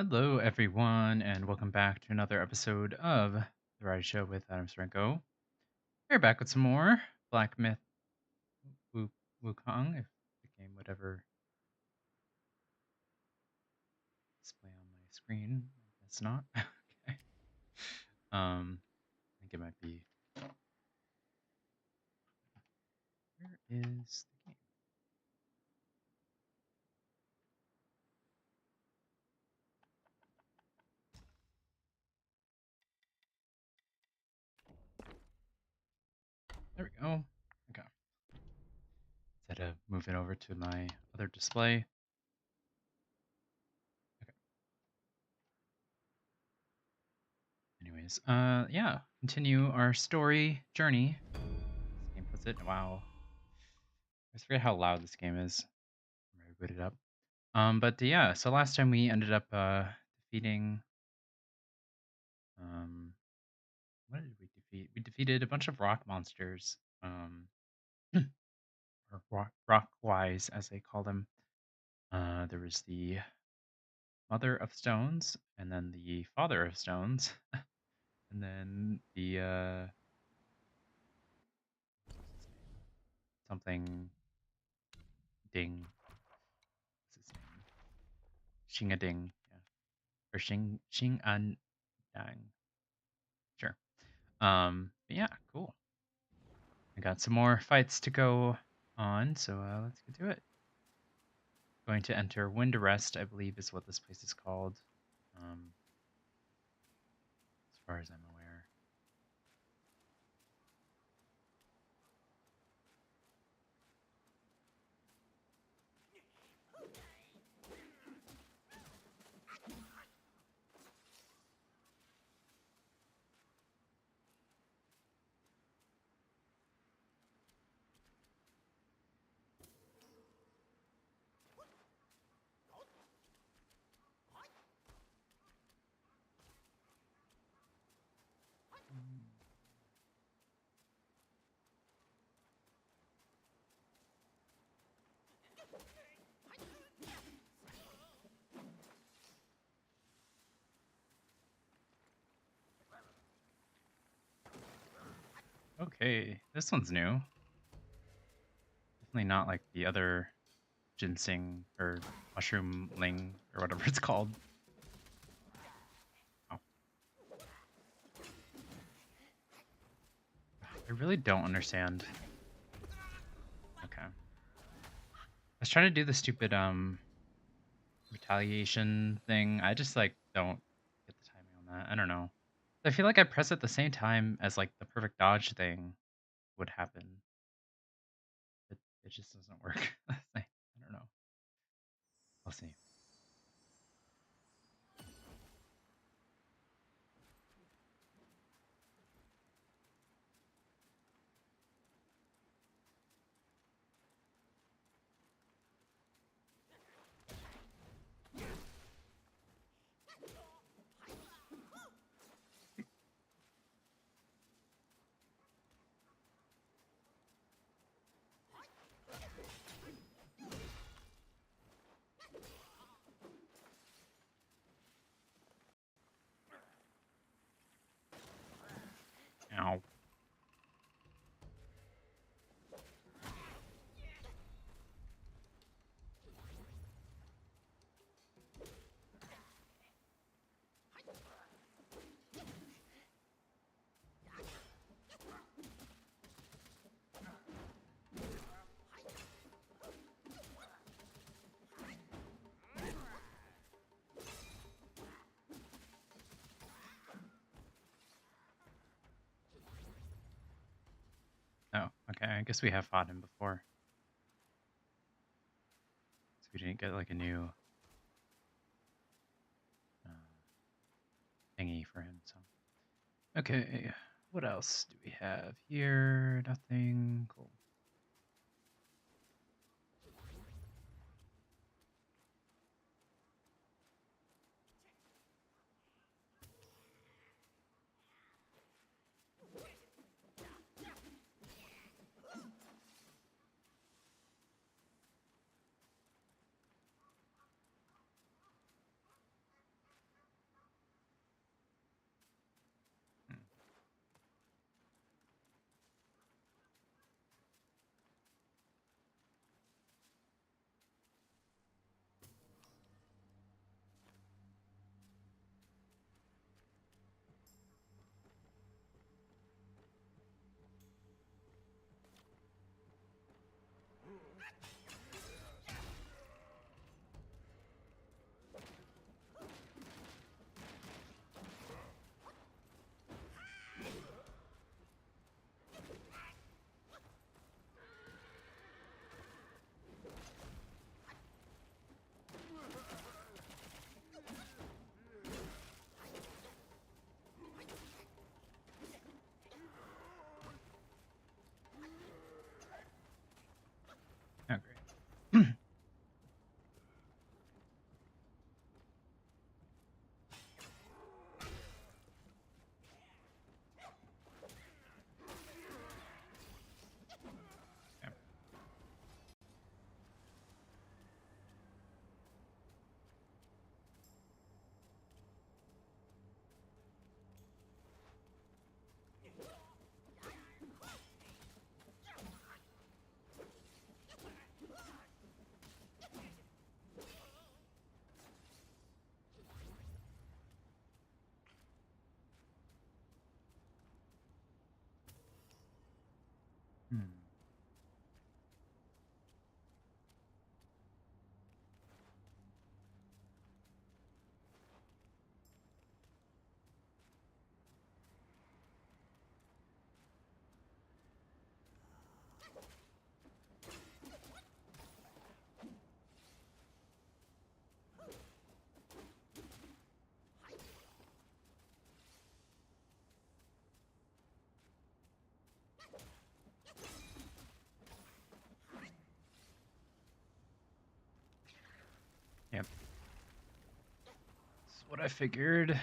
Hello, everyone, and welcome back to another episode of The Variety Show with Adam Srenko. We're back with some more Black Myth Wukong, if the game would ever display on my screen. It's not. Okay. I think it might be. Where is the game? There we go. Okay. Instead of moving over to my other display. Okay. Anyways, yeah. Continue our story journey. This game puts it. Wow. I just forget how loud this game is. I'm ready to boot it up. But yeah, so last time we ended up defeating um what did we defeat? We defeated a bunch of rock monsters. Or rock wise as they call them. There was the Mother of Stones and then the Father of Stones. And then the what's his name? Something Ding. What's his name? Ding. Yeah. Or Xing An Dang. Sure. But yeah, cool. I got some more fights to go on, so let's get to it. Going to enter Windrest, I believe is what this place is called, as far as I'm aware. Okay, this one's new. Definitely not like the other ginseng or mushroom ling or whatever it's called. Oh. I really don't understand. Okay. I was trying to do the stupid retaliation thing. I just like don't get the timing on that. I don't know. I feel like I press at the same time as like the perfect dodge thing would happen. It just doesn't work. I don't know. We'll see. Ow. Oh, okay. I guess we have fought him before. So we didn't get like a new uh, thingy for him. So okay, what else do we have here? Nothing. Cool. Hmm. Yep. That's what I figured.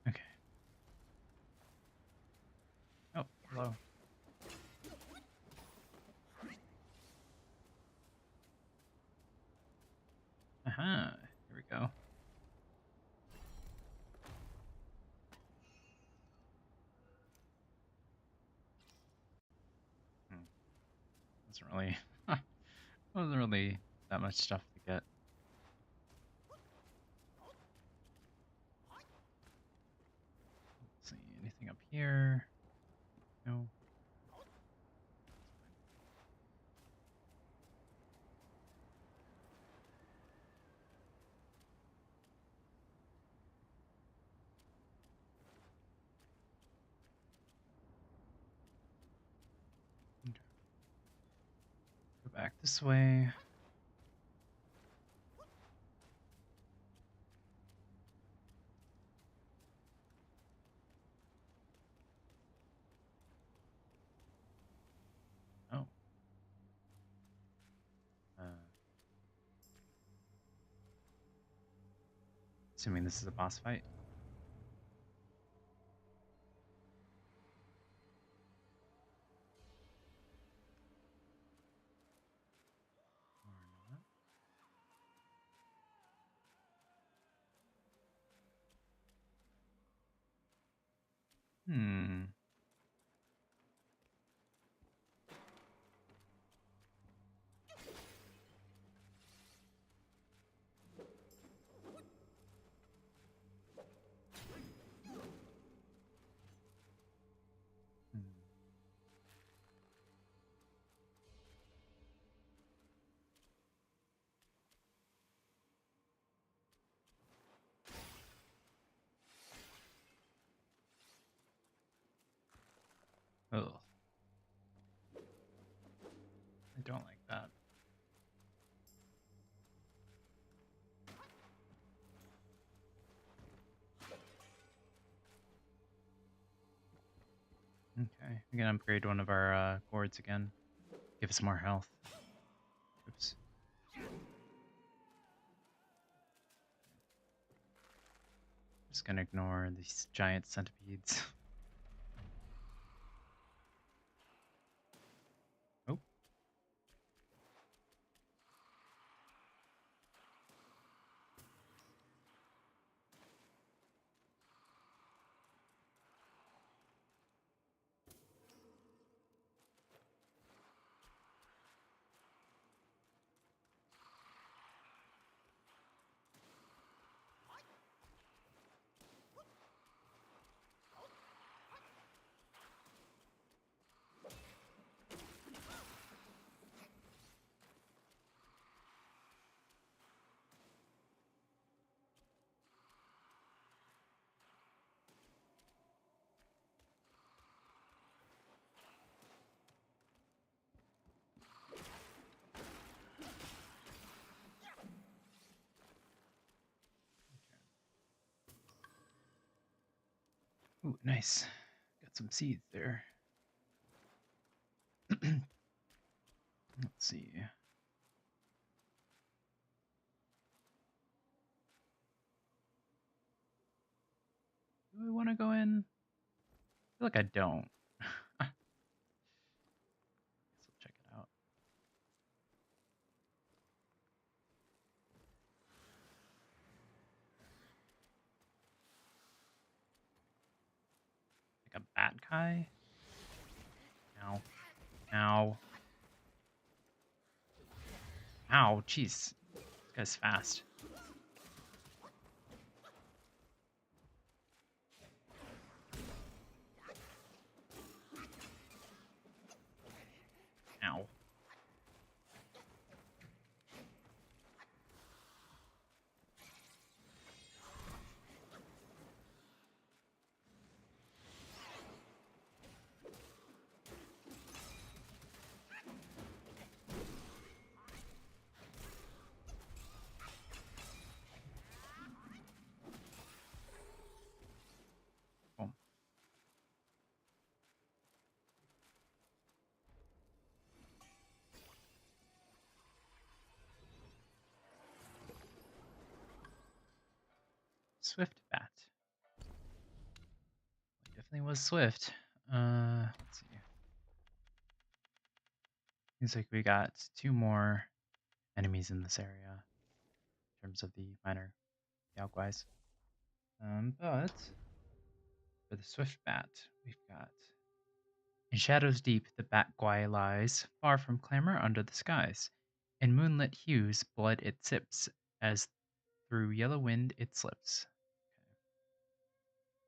Okay. Oh, hello. Uh-huh. Here we go. Hmm. Wasn't really that much stuff to get. Let's see, anything up here? No. Okay. Go back this way. Oh. Assuming this is a boss fight. Or not. Hmm. Hmm. Ugh. I don't like that. Okay. We can upgrade one of our gourds again. Give us more health. Oops. Just gonna ignore these giant centipedes. Oh. Ooh, nice. Got some seeds there. Let's see. Do I want to go in? I feel like I don't. Guess we'll check it out. Like a bat kai? Ow. Ow. Ow, jeez. This guy's fast. Ow. Boom. Swift bat. Definitely was swift. Let's see. Seems like we got 2 more enemies in this area in terms of the minor Yaoguais. But for the swift bat, we've got in shadows deep the bat guai lies, far from clamor under the skies. In moonlit hues blood it sips, as through yellow wind it slips.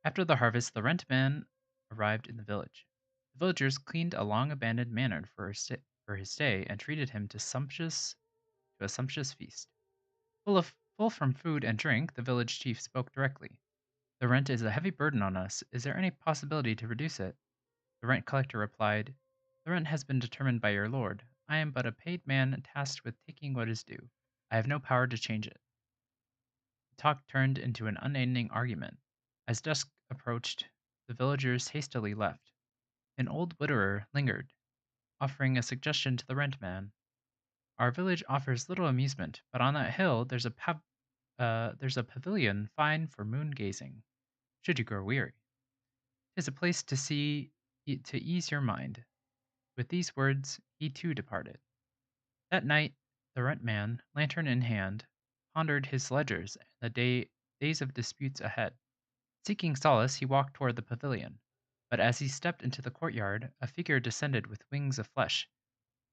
After the harvest, the rent man arrived in the village. The villagers cleaned a long abandoned manor for his stay and treated him to a sumptuous feast. Full from food and drink, the village chief spoke directly. The rent is a heavy burden on us. Is there any possibility to reduce it? The rent collector replied, the rent has been determined by your lord. I am but a paid man tasked with taking what is due. I have no power to change it. The talk turned into an unending argument. As dusk approached, the villagers hastily left. An old widower lingered, offering a suggestion to the rent man. Our village offers little amusement, but on that hill there's a pavilion fine for moon gazing. Should you grow weary, 'tis a place to ease your mind. With these words, he too departed. That night, the rent man, lantern in hand, pondered his ledgers and the days of disputes ahead. Seeking solace, he walked toward the pavilion. But as he stepped into the courtyard, a figure descended with wings of flesh,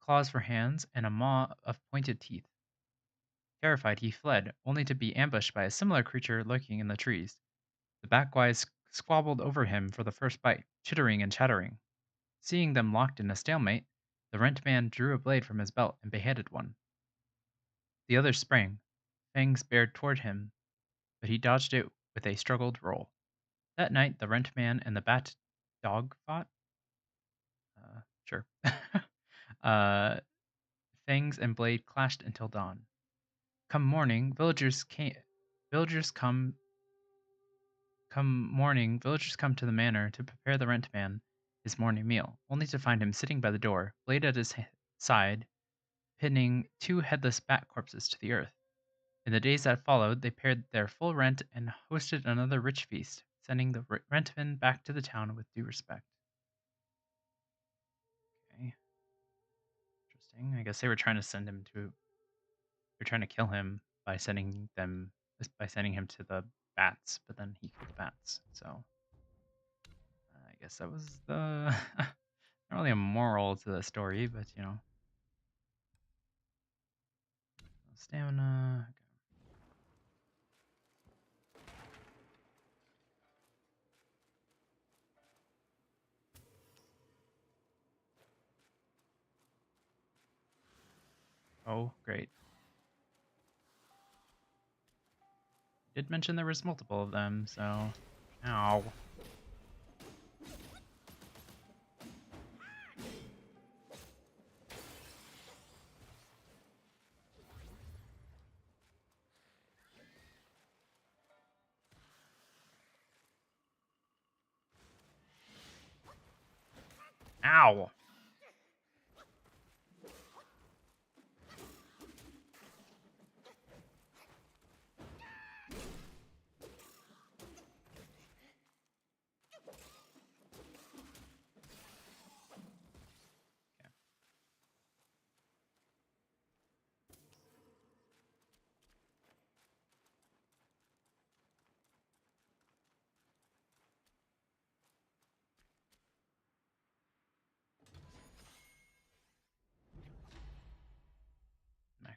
claws for hands, and a maw of pointed teeth. Terrified, he fled, only to be ambushed by a similar creature lurking in the trees. The Batguys squabbled over him for the first bite, chittering and chattering. Seeing them locked in a stalemate, the rent man drew a blade from his belt and beheaded one. The other sprang, fangs bared toward him, but he dodged it with a struggled roll. That night, the rent man and the bat dog fought. Sure. uh, fangs and blade clashed until dawn. Come morning, Villagers villagers come to the manor to prepare the rent man his morning meal, only to find him sitting by the door, blade at his side, pinning 2 headless bat corpses to the earth. In the days that followed, they paid their full rent and hosted another rich feast, sending the rentman back to the town with due respect. Okay, interesting. I guess they were trying to they're trying to kill him by sending him to the bats, but then he killed the bats. So I guess that was the not really a moral to the story, but stamina. Oh, great. Did mention there was multiple of them, so ow. Ow.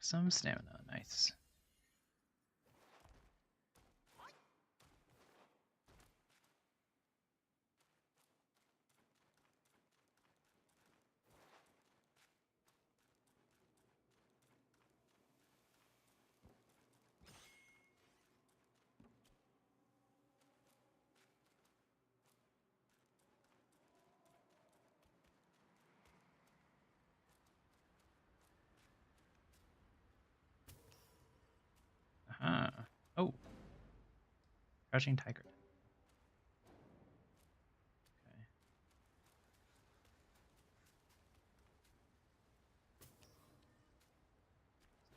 some stamina. Nice. Oh, crouching tiger. Okay.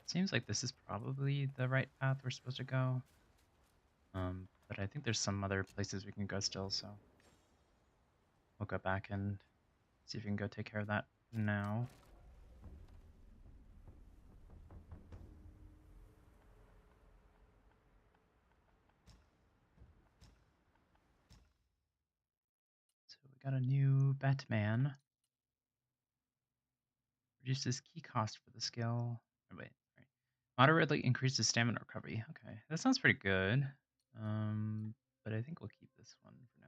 Seems like this is probably the right path we're supposed to go. But I think there's some other places we can go still, so we'll go back and see if we can go take care of that now. So we got a new Batman. Reduces key cost for the skill. Oh, wait, right. Moderately increases stamina recovery. Okay, that sounds pretty good. But I think we'll keep this one for now.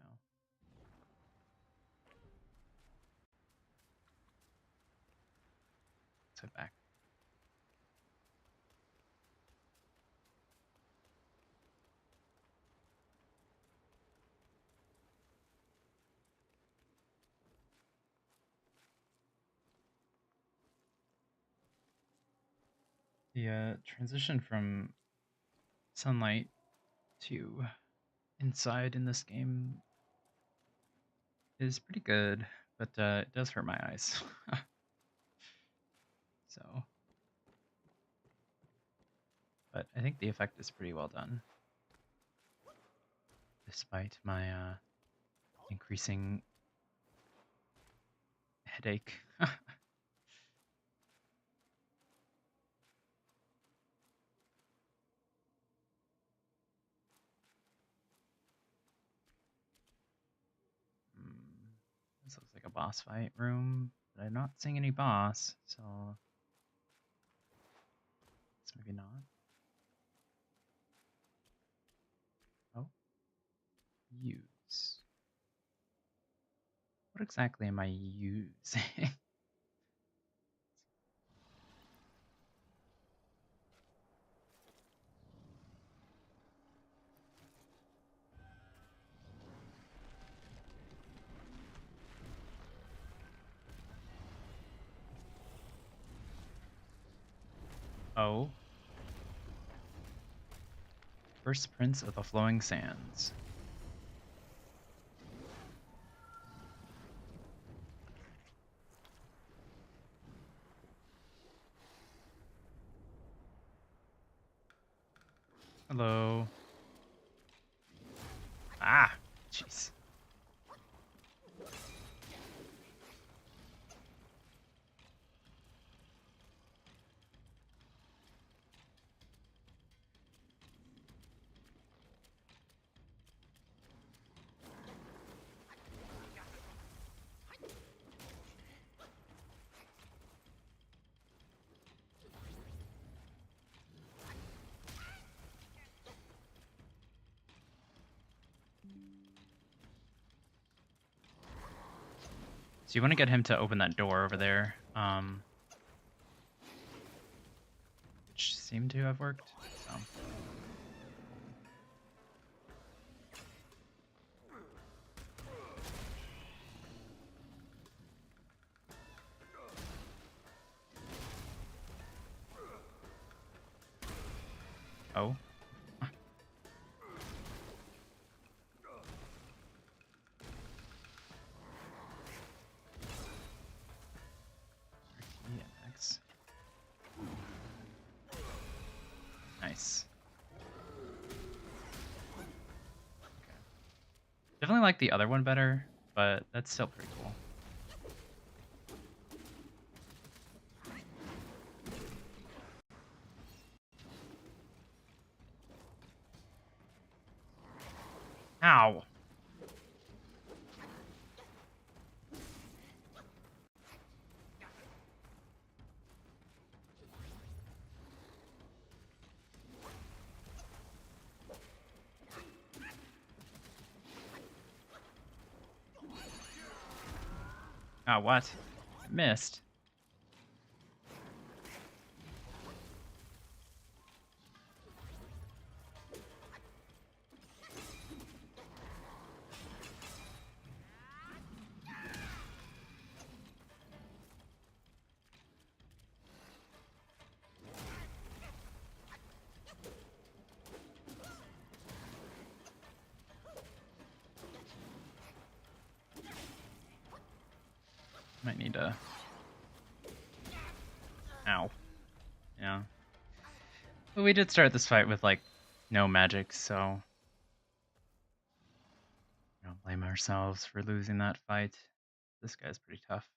Let's head back. The transition from sunlight to inside in this game is pretty good, but it does hurt my eyes. So, but I think the effect is pretty well done, despite my increasing headache. This looks like a boss fight room, but I'm not seeing any boss, so it's maybe not. Oh, use. What exactly am I using? Oh, First Prince of the Flowing Sands. Hello. Ah, jeez. So you want to get him to open that door over there, which seemed to have worked. So. Oh. EX. Nice. Okay. Definitely like the other one better, but that's still pretty cool. Ow. Ah, what? I missed. Might need to... Ow. Yeah. But we did start this fight with, like, no magic, so... Don't blame ourselves for losing that fight. This guy's pretty tough.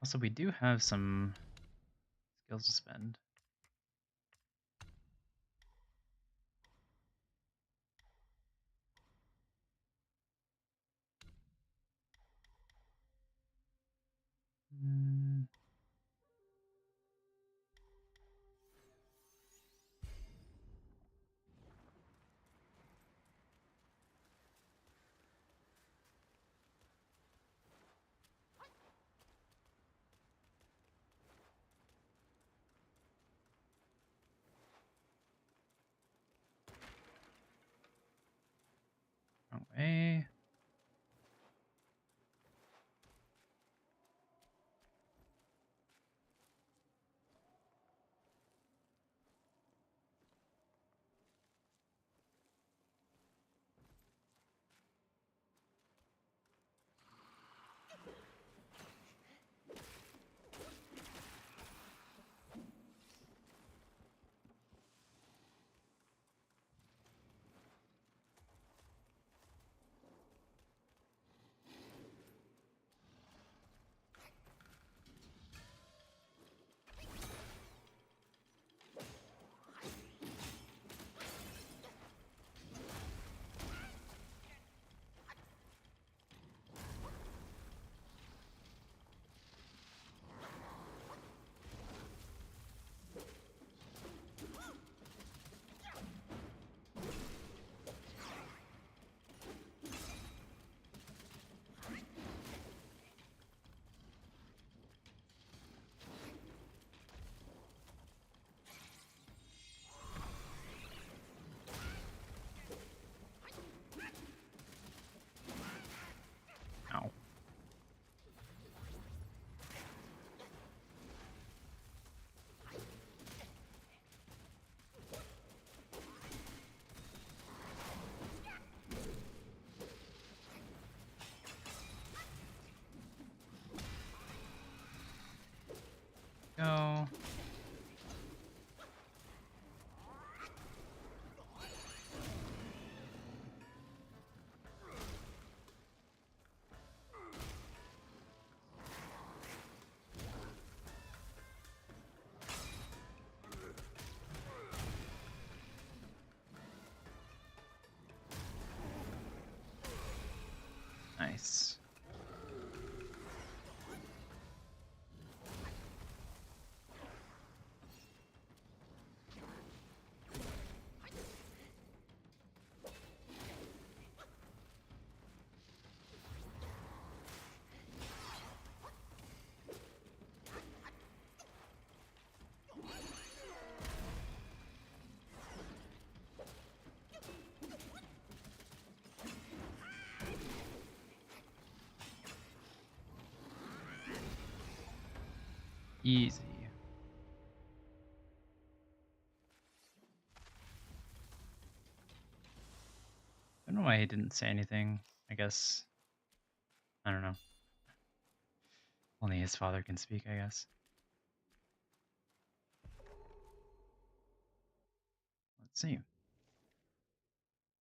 Also, we do have some skills to spend. Mm. Wrong way. Ow. Go. Nice. Easy. I don't know why he didn't say anything. I guess... I don't know. Only his father can speak, I guess. Let's see.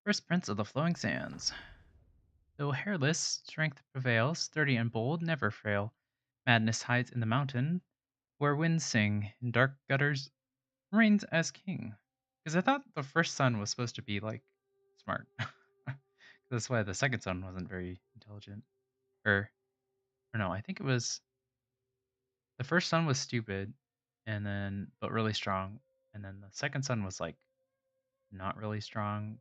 First Prince of the Flowing Sands. Though hairless, strength prevails, sturdy and bold, never frail. Madness hides in the mountain, where winds sing, in dark gutters reigns as king. Because I thought the first son was supposed to be, like, smart. That's why the second son wasn't very intelligent. Or no, I think it was... The first son was stupid, and then but really strong. And then the second son was like not really strong,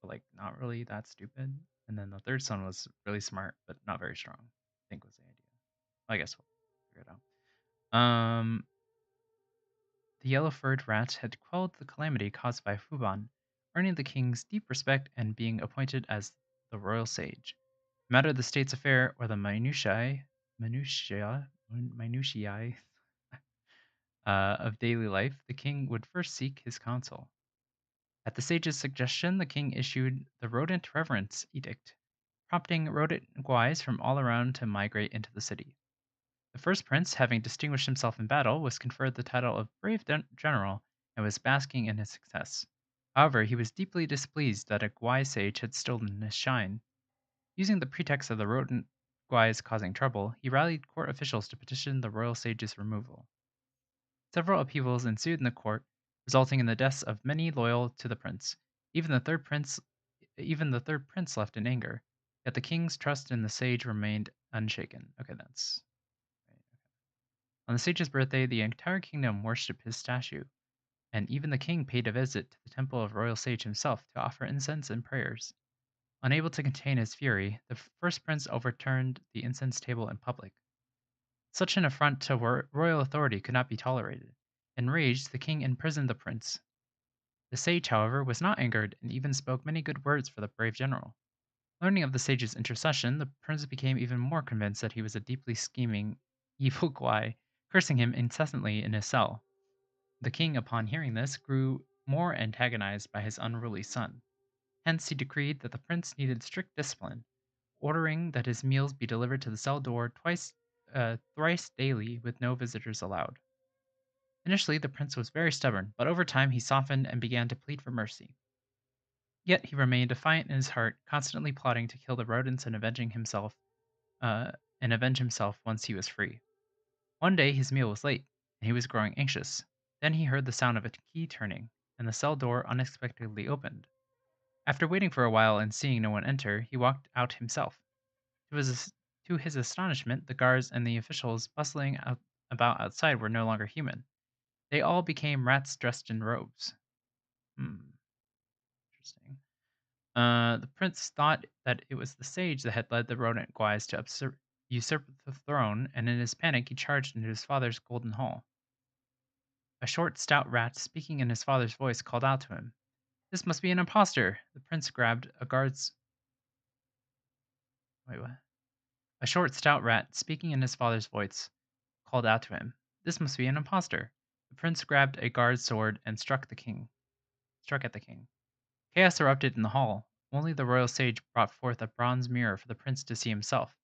but like not really that stupid. And then the third son was really smart, but not very strong. I think was the idea. I guess we'll figure it out. The yellow-furred rat had quelled the calamity caused by Fuban, earning the king's deep respect and being appointed as the royal sage. No matter the state's affair or the minutiae of daily life, the king would first seek his counsel. At the sage's suggestion, the king issued the Rodent Reverence Edict, prompting rodent guais from all around to migrate into the city. The first prince, having distinguished himself in battle, was conferred the title of Brave General and was basking in his success. However, he was deeply displeased that a guai sage had stolen his shine. Using the pretext of the rodent guais causing trouble, he rallied court officials to petition the royal sage's removal. Several upheavals ensued in the court, resulting in the deaths of many loyal to the prince. Even the third prince, even the third prince left in anger. Yet the king's trust in the sage remained unshaken. Okay, that's right. On the sage's birthday, the entire kingdom worshipped his statue, and even the king paid a visit to the temple of royal sage himself to offer incense and prayers. Unable to contain his fury, the first prince overturned the incense table in public. Such an affront to royal authority could not be tolerated. Enraged, the king imprisoned the prince. The sage, however, was not angered and even spoke many good words for the brave general. Learning of the sage's intercession, the prince became even more convinced that he was a deeply scheming, evil guai, cursing him incessantly in his cell. The king, upon hearing this, grew more antagonized by his unruly son. Hence, he decreed that the prince needed strict discipline, ordering that his meals be delivered to the cell door thrice daily with no visitors allowed. Initially, the prince was very stubborn, but over time he softened and began to plead for mercy. Yet he remained defiant in his heart, constantly plotting to kill the rodents uh, and avenge himself once he was free. One day his meal was late, and he was growing anxious. Then he heard the sound of a key turning, and the cell door unexpectedly opened. After waiting for a while and seeing no one enter, he walked out himself. To his astonishment, the guards and the officials bustling about outside were no longer human. They all became rats dressed in robes. Hmm, interesting. The prince thought that it was the sage that had led the rodent guys to usurp the throne, and in his panic he charged into his father's golden hall. A short, stout rat, speaking in his father's voice, called out to him, "This must be an impostor!" The prince grabbed a guard's. Wait, what? A short, stout rat, speaking in his father's voice, called out to him, "This must be an impostor!" The prince grabbed a guard's sword and struck at the king. Chaos erupted in the hall. Only the royal sage brought forth a bronze mirror for the prince to see himself.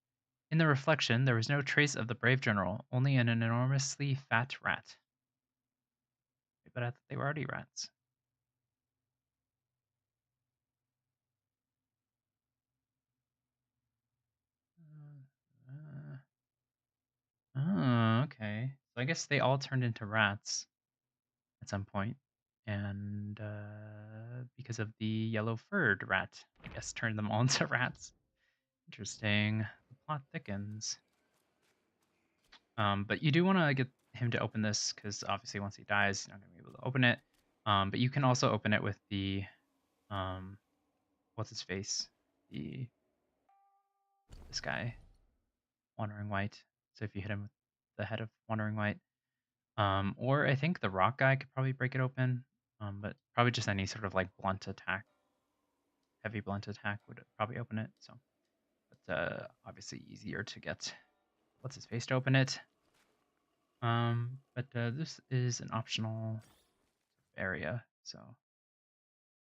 In the reflection, there was no trace of the brave general, only an enormously fat rat. But I thought they were already rats. Uh, oh, okay. So I guess they all turned into rats at some point, and because of the yellow-furred rat, I guess turned them all into rats. Interesting. The plot thickens. But you do want to get him to open this because obviously once he dies, you're not going to be able to open it. But you can also open it with the um, what's his face, the this guy, Wandering White. So if you hit him with the head of Wandering White, or I think the rock guy could probably break it open. But probably just any sort of like blunt attack, heavy blunt attack would probably open it. So, but obviously easier to get what's his face to open it. But this is an optional area, so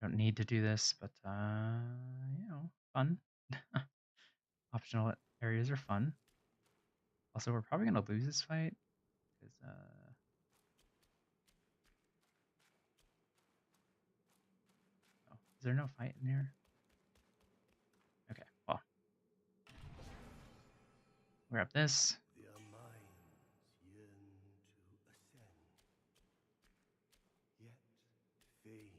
don't need to do this. But fun. Optional areas are fun. Also, we're probably gonna lose this fight because oh, is there no fight in here? Okay, well, grab this. Their minds yearn to ascend, yet fame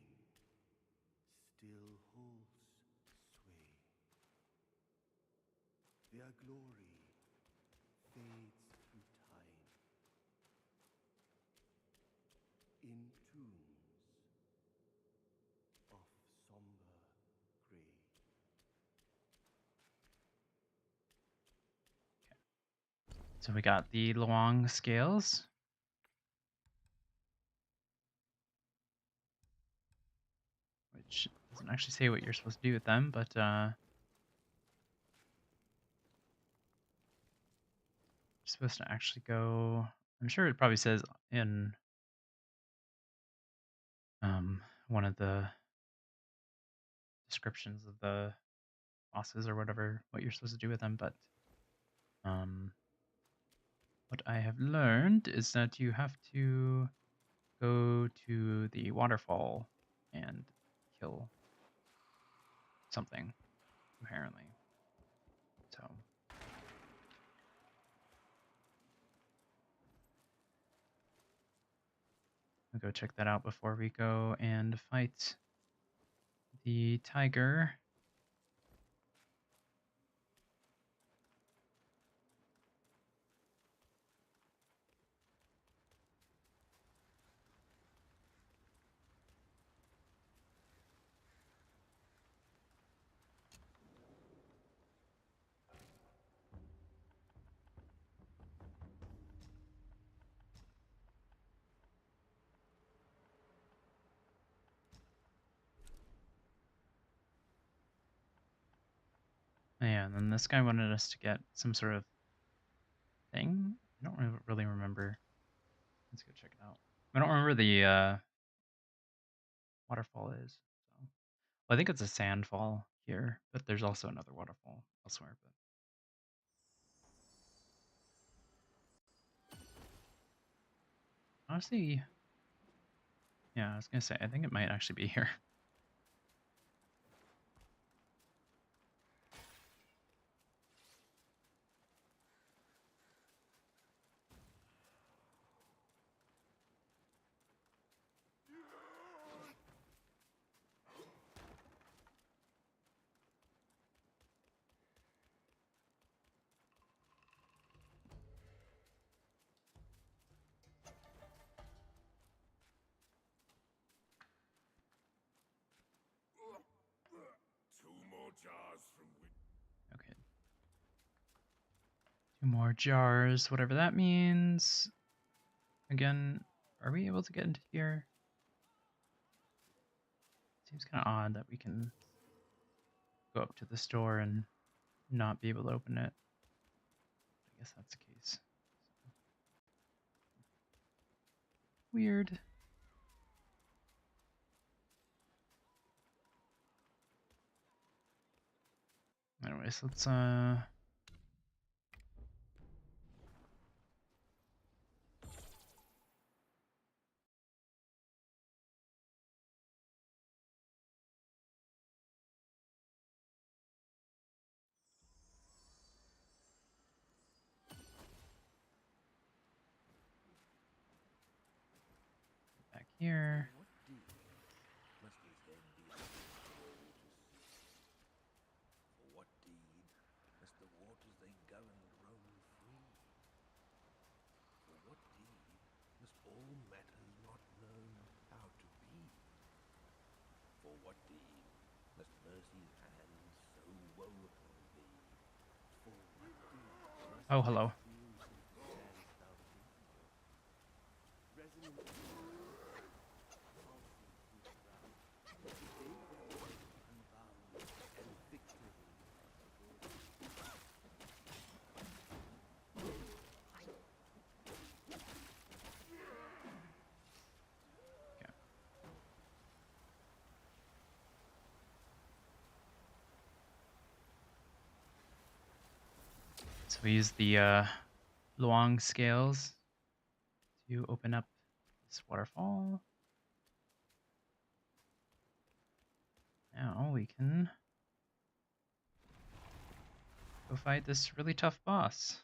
still holds sway. Their glory fades through time, So we got the Luong scales, which doesn't actually say what you're supposed to do with them, but you're supposed to actually go. I'm sure it probably says in one of the descriptions of the bosses or whatever what you're supposed to do with them, but um, what I have learned is that you have to go to the waterfall and kill something, apparently. So we'll go check that out before we go and fight the tiger. Yeah, and then this guy wanted us to get some sort of thing. I don't really remember. Let's go check it out. I don't remember the waterfall is. So. Well, I think it's a sandfall here, but there's also another waterfall elsewhere. But honestly, yeah, I was gonna say I think it might actually be here. Okay, 2 more jars, whatever that means. Again, are we able to get into here? Seems kind of odd that we can go up to the store and not be able to open it. I guess that's the case. Weird. Anyways, let's back here. What deed must his head be upon to see? For what deed must the waters they govern roam free? For what deed must all matters not known how to be? For what deed must mercy's hand so woeful be? For what deed must Oh, hello. stands thou thinking of? Resonant unbound and victory Okay. So we use the Luong scales to open up this waterfall. Now we can go fight this really tough boss.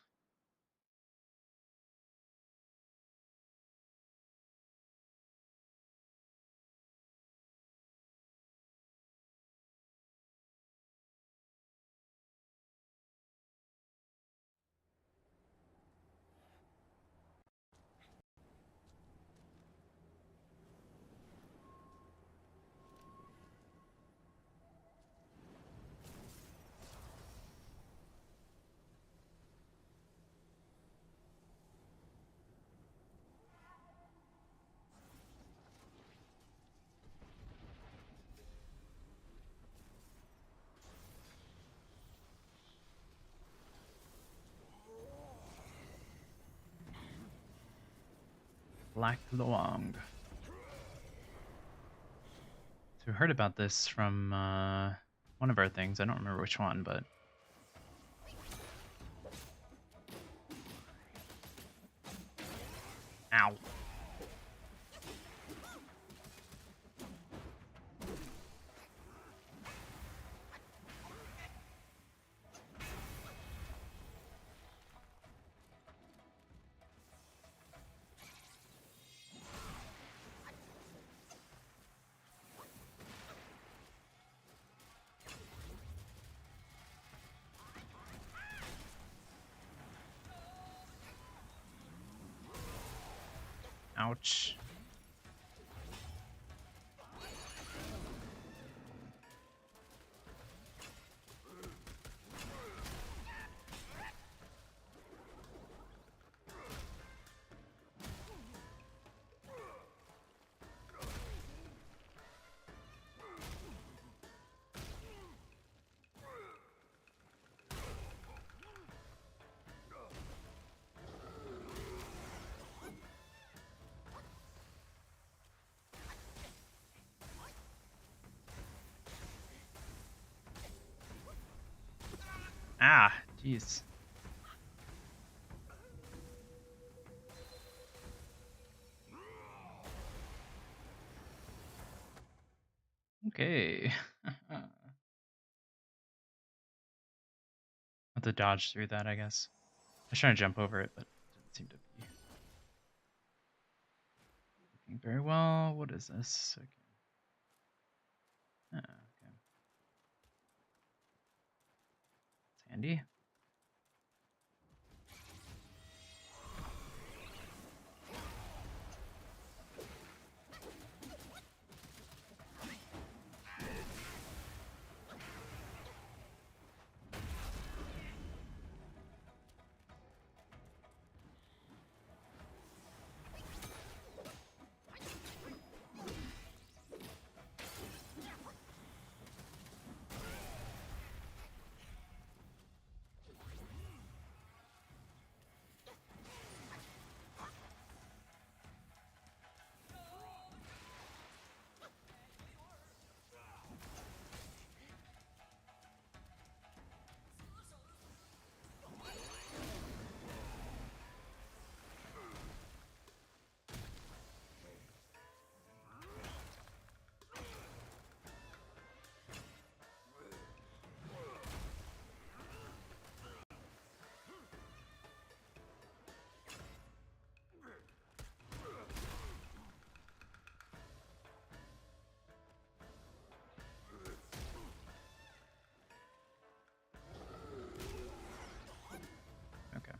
Black Luong. So we heard about this from one of our things. I don't remember which one, but ow. Ouch. Ah, jeez. Okay. Have to dodge through that, I guess. I was trying to jump over it, but it didn't seem to be working very well. What is this? Okay. Ah, okay. It's handy. Okay.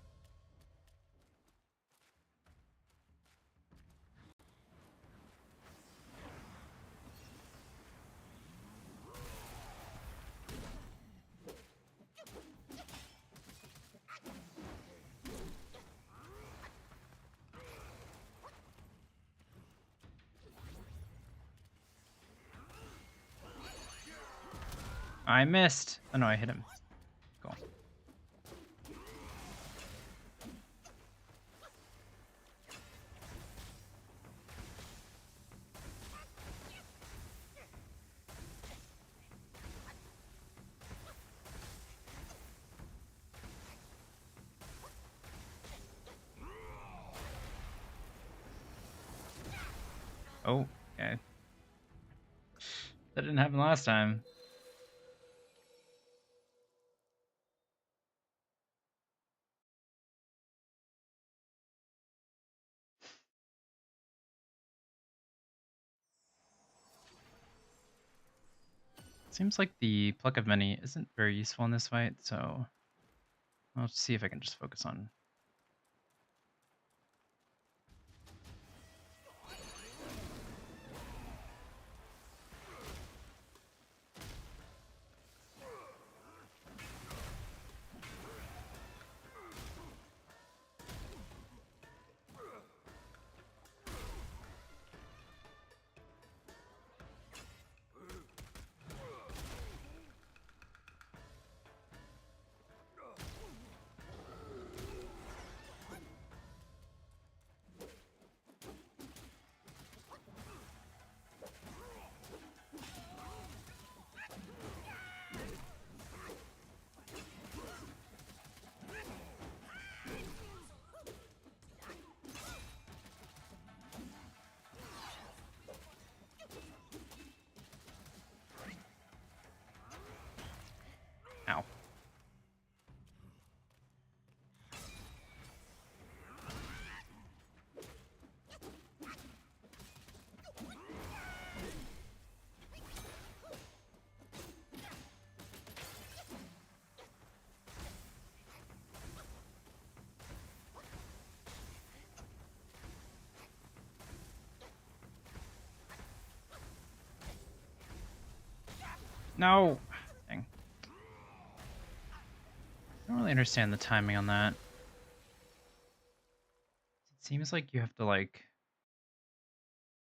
I missed. Oh no, I hit him. Cool. Oh, okay. That didn't happen last time. Seems like the Pluck of Many isn't very useful in this fight, so I'll see if I can just focus on. No! Dang. I don't really understand the timing on that. It seems like you have to, like,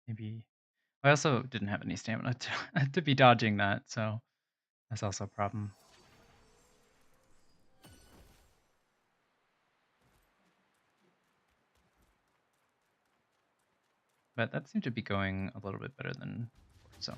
maybe... I also didn't have any stamina to be dodging that, so that's also a problem. But that seemed to be going a little bit better than before, so...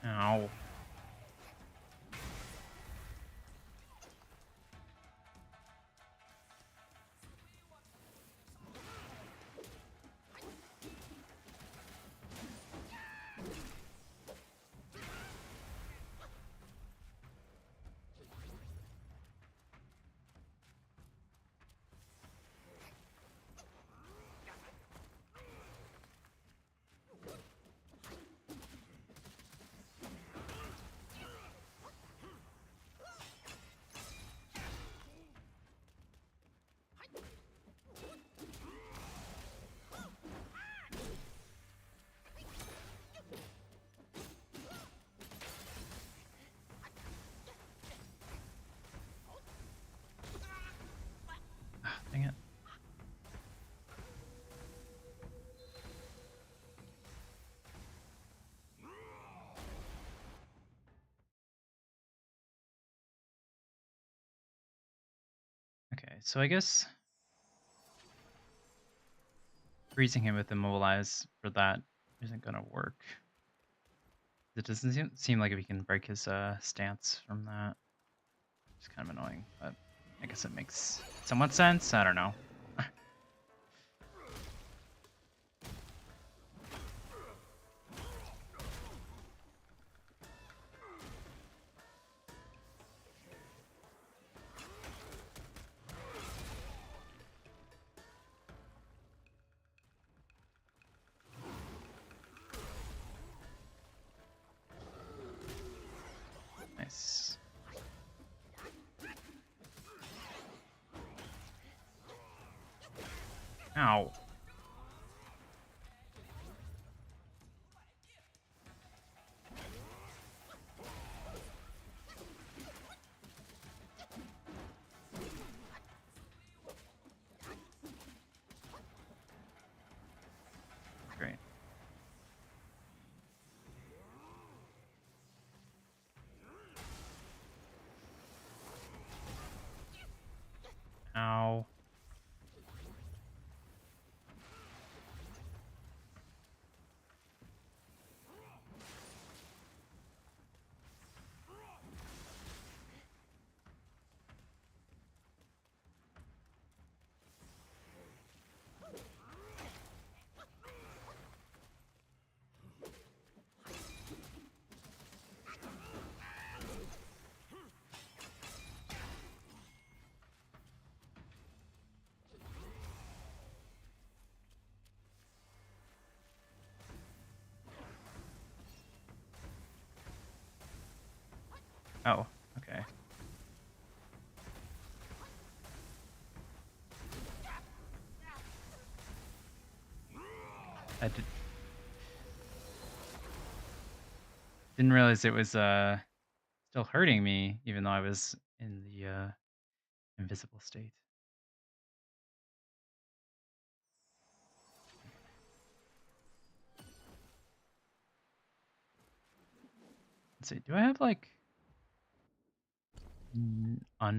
Ow. Dang it. Okay, so I guess freezing him with Immobilize for that isn't gonna work. It doesn't seem like we can break his stance from that. It's kind of annoying, but I guess it makes somewhat sense. I don't know. Nice. Ow. Great. Ow. Oh, okay. I didn't realize it was still hurting me, even though I was in the invisible state. Let's see. Do I have like what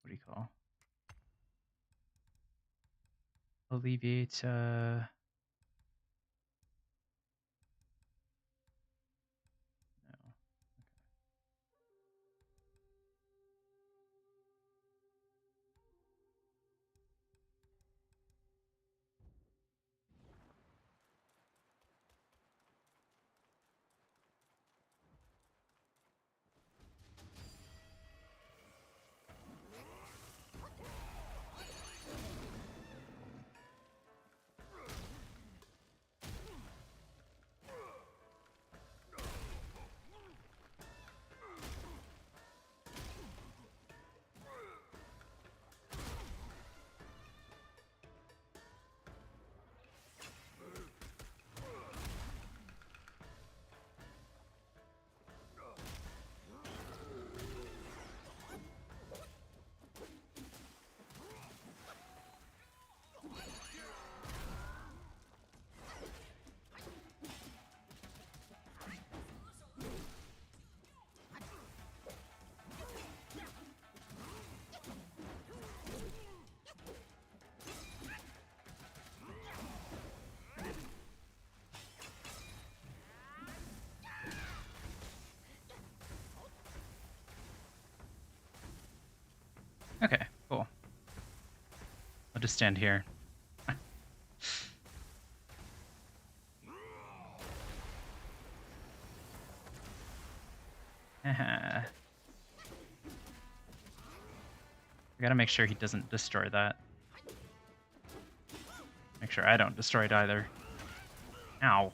do you call alleviate? No. I'll just stand here. I gotta make sure he doesn't destroy that. Make sure I don't destroy it either. Ow.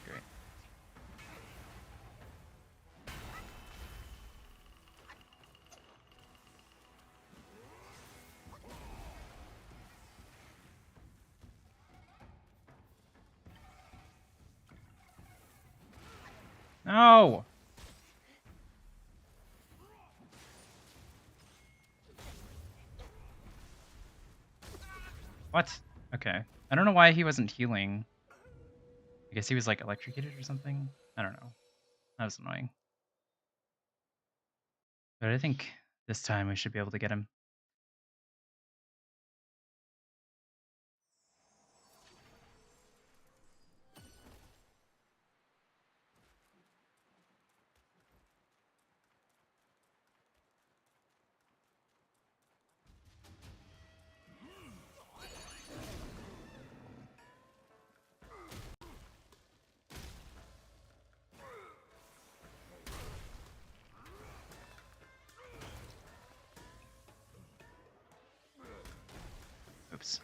Great. No! What? Okay. I don't know why he wasn't healing. I guess he was like electrocuted or something? I don't know. That was annoying. But I think this time we should be able to get him. Oops.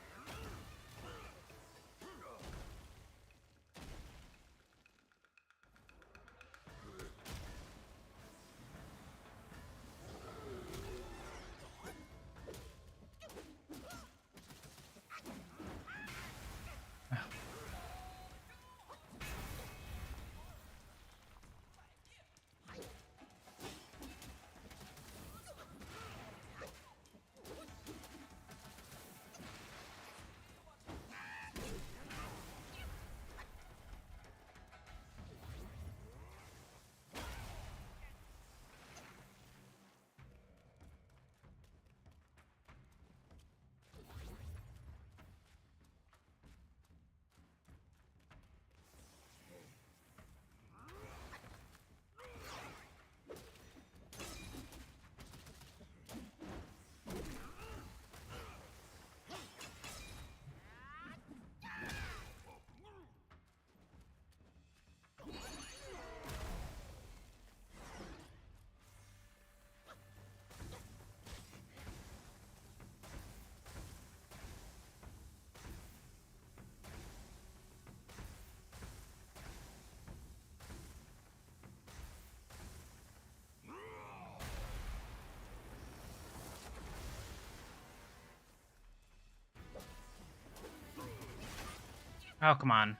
Oh, come on.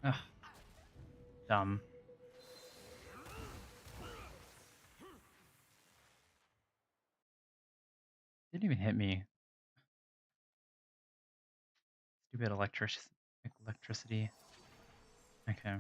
Ugh. Dumb. Didn't even hit me. Stupid electricity. Okay.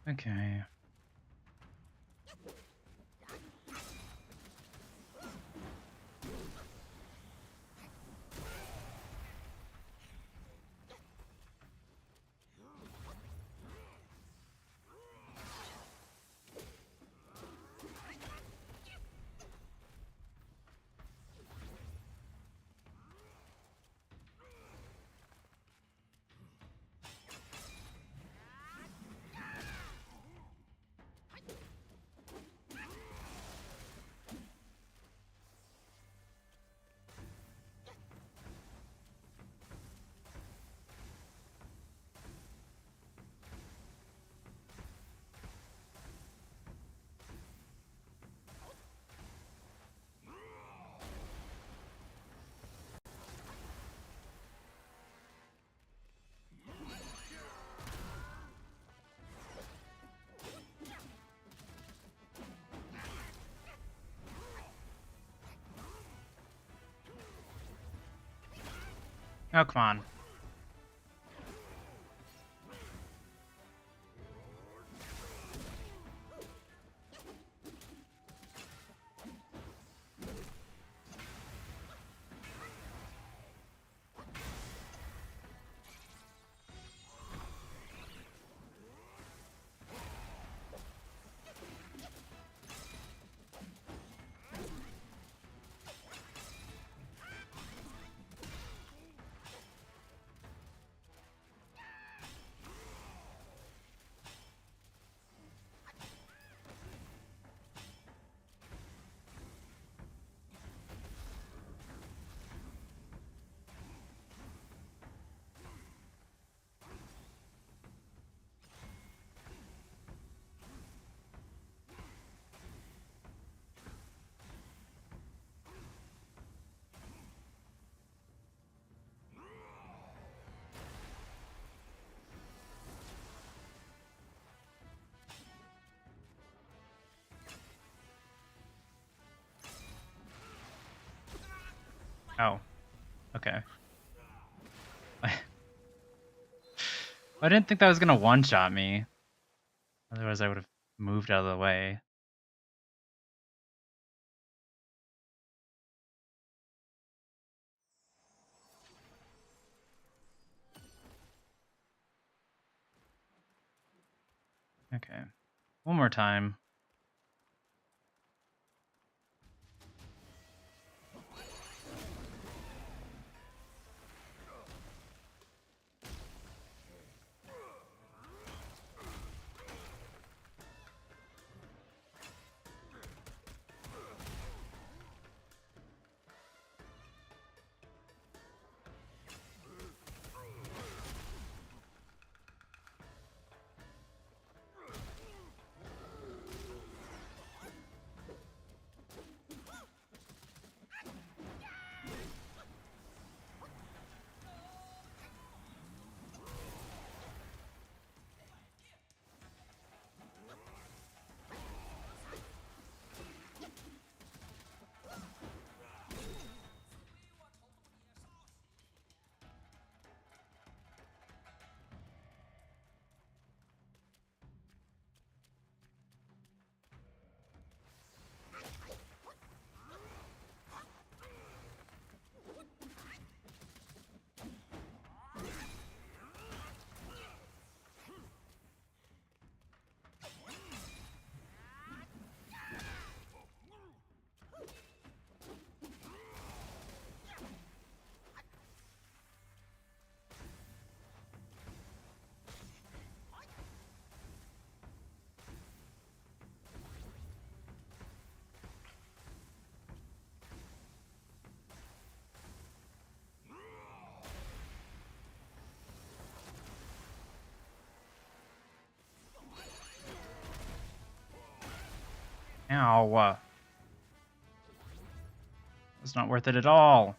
Okay. Oh, come on. Oh. Okay. I didn't think that was gonna one-shot me. Otherwise, I would have moved out of the way. Okay. One more time. Ow. It's not worth it at all.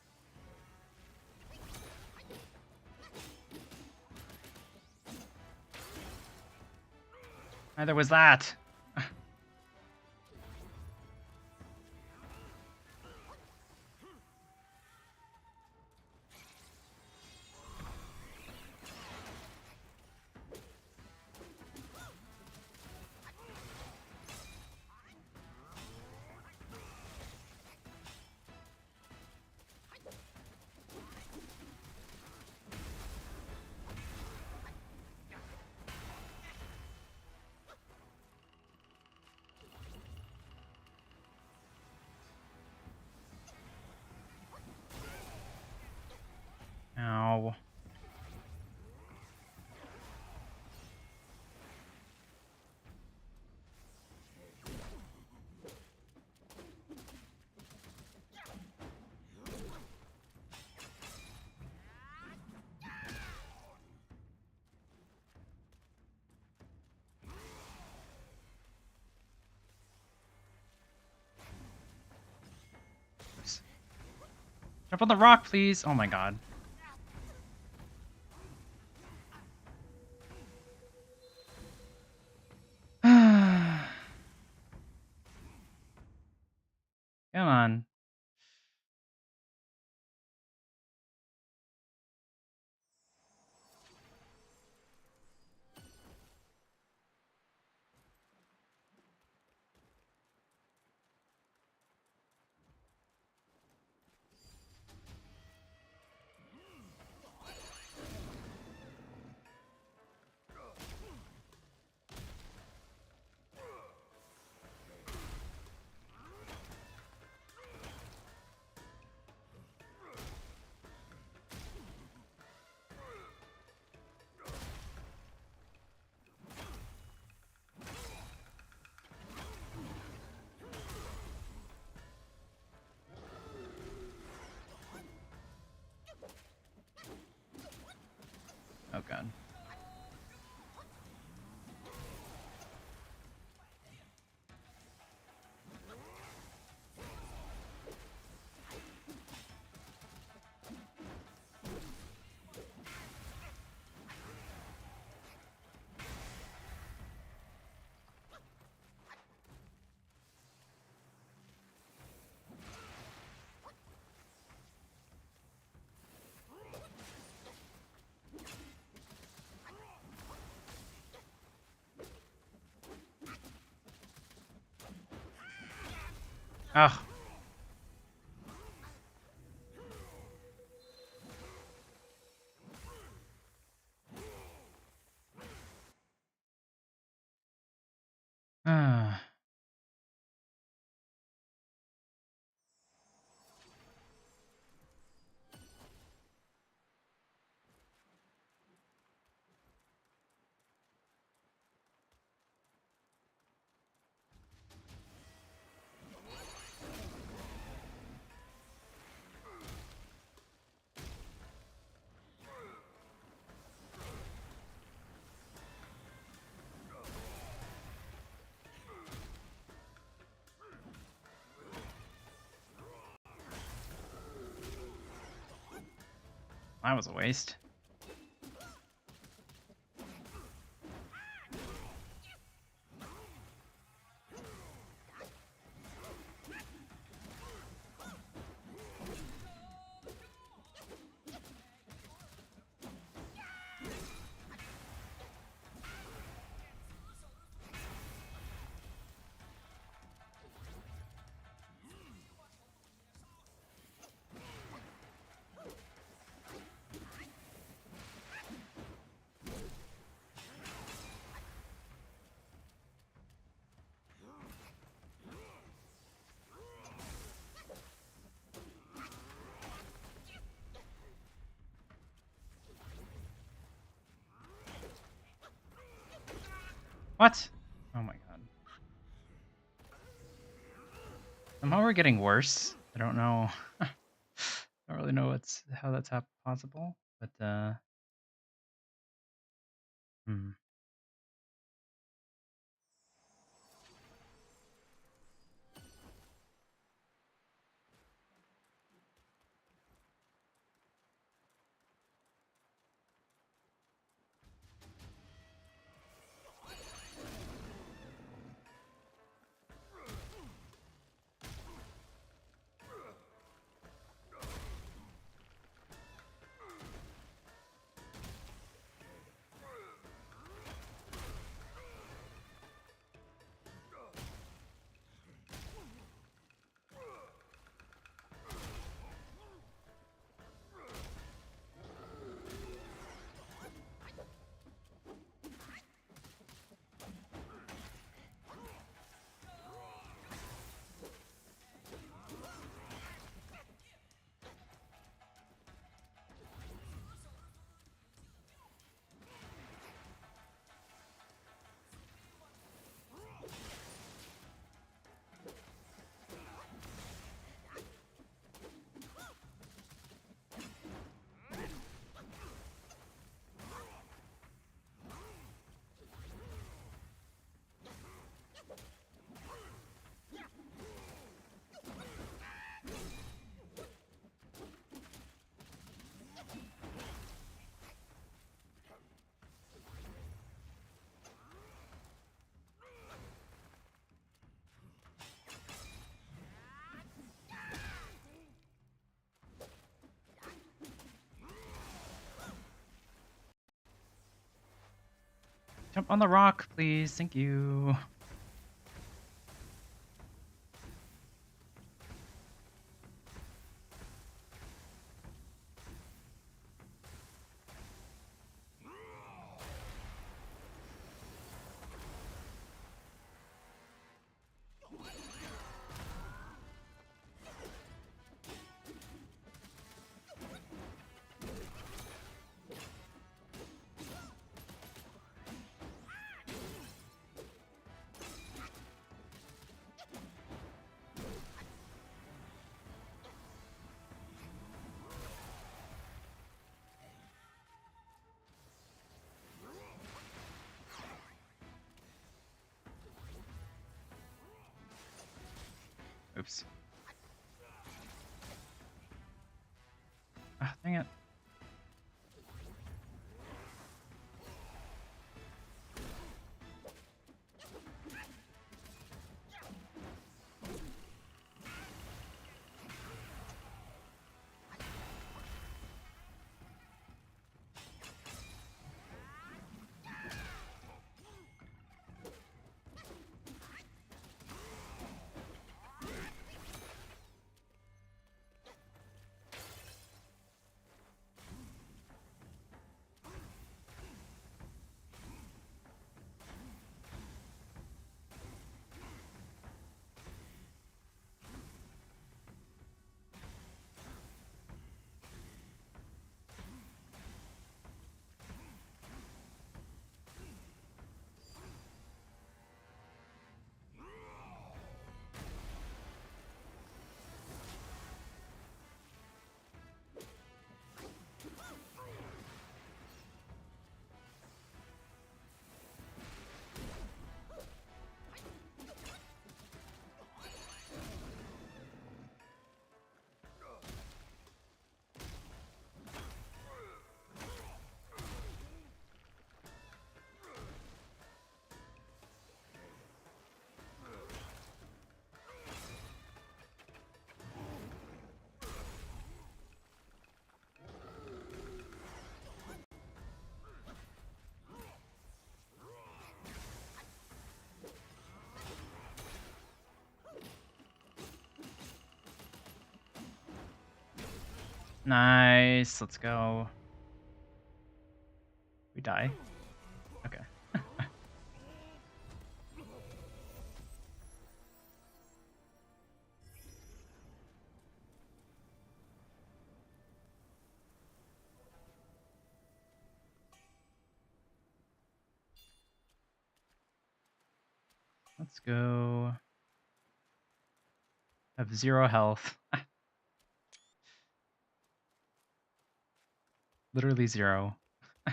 Neither was that. Ow. Oops. Jump on the rock, please. Oh my god. Come on. Oh god. Ugh. Ah. That was a waste. What? Oh my god. Somehow we're getting worse. I don't know. I don't really know how that's possible, but hmm. Jump on the rock, please. Thank you. Oops. Ah, dang it. Nice. Let's go. We die. Okay. Let's go. Have 0 health. Literally 0. I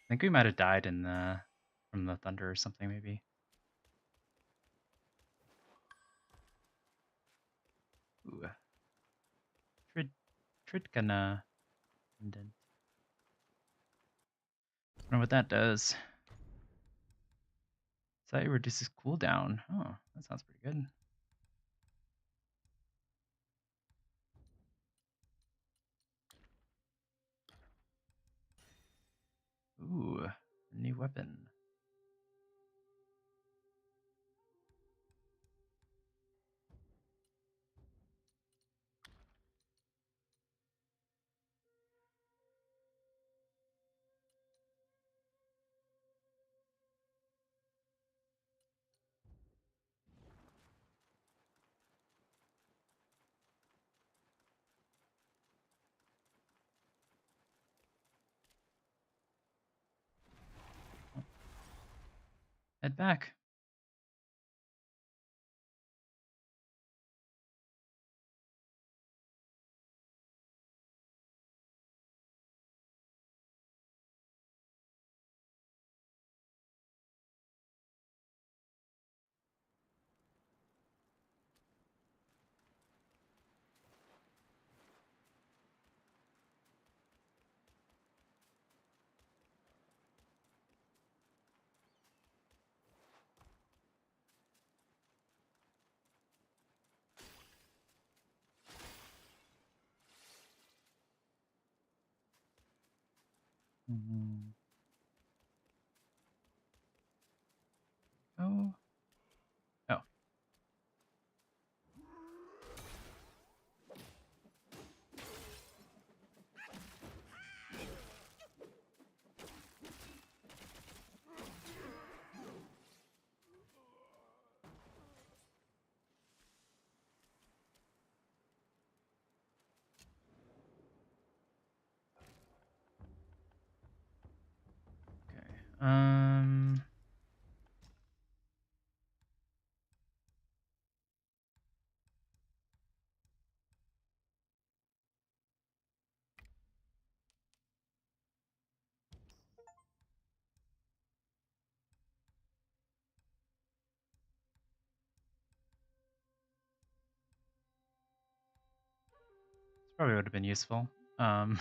think we might have died in the from the thunder or something, maybe. Ooh. Tridkana pendant. Wonder what that does. So it reduces cooldown. Oh, that sounds pretty good. Ooh, new weapon. Head back. Mm. Oh. Oh. Okay. This probably would have been useful. Um,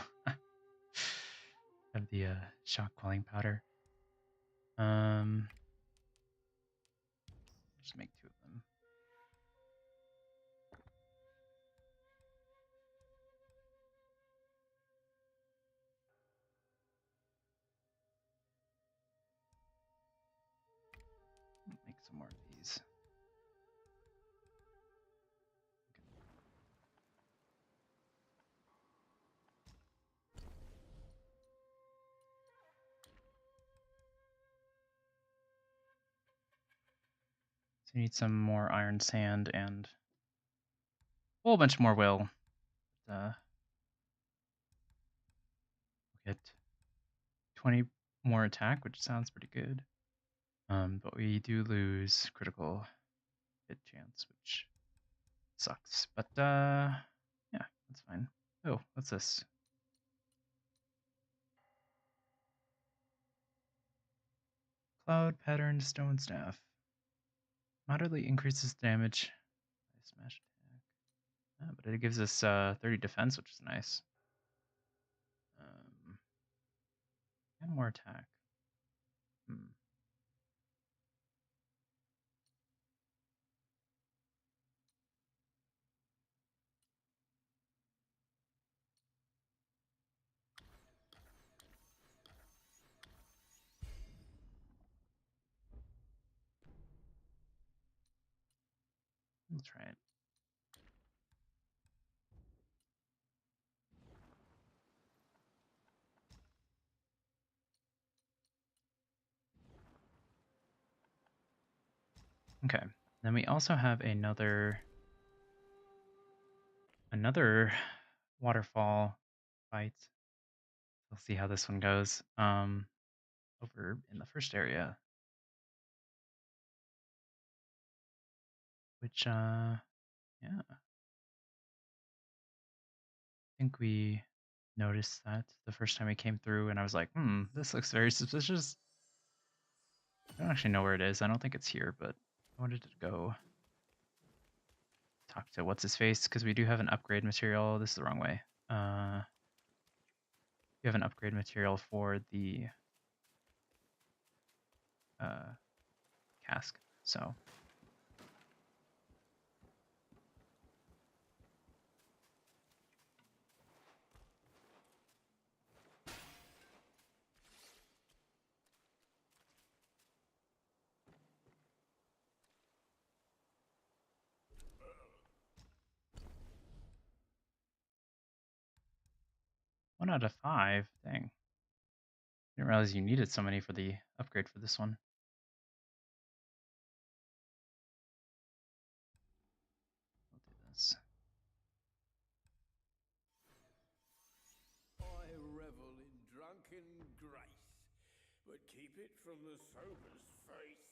of the shock quelling powder. Just make 2 of them. Make some more of these. So you need some more iron sand and a whole bunch more will. We'll get 20 more attack, which sounds pretty good. But we do lose critical hit chance, which sucks. But yeah, that's fine. Oh, what's this? Cloud pattern stone staff. Moderately increases damage by smash attack. But it gives us 30 defense, which is nice. And more attack. We'll try it. Okay. Then we also have another waterfall fight. We'll see how this one goes. Over in the first area. Which yeah. I think we noticed that the first time we came through and I was like, this looks very suspicious. I don't actually know where it is. I don't think it's here, but I wanted to go talk to what's his face because we do have an upgrade material. This is the wrong way. We have an upgrade material for the cask. So one out of 5. Dang. Didn't realize you needed so many for the upgrade for this one. We'll do this. I revel in drunken grace, but keep it from the sober's face.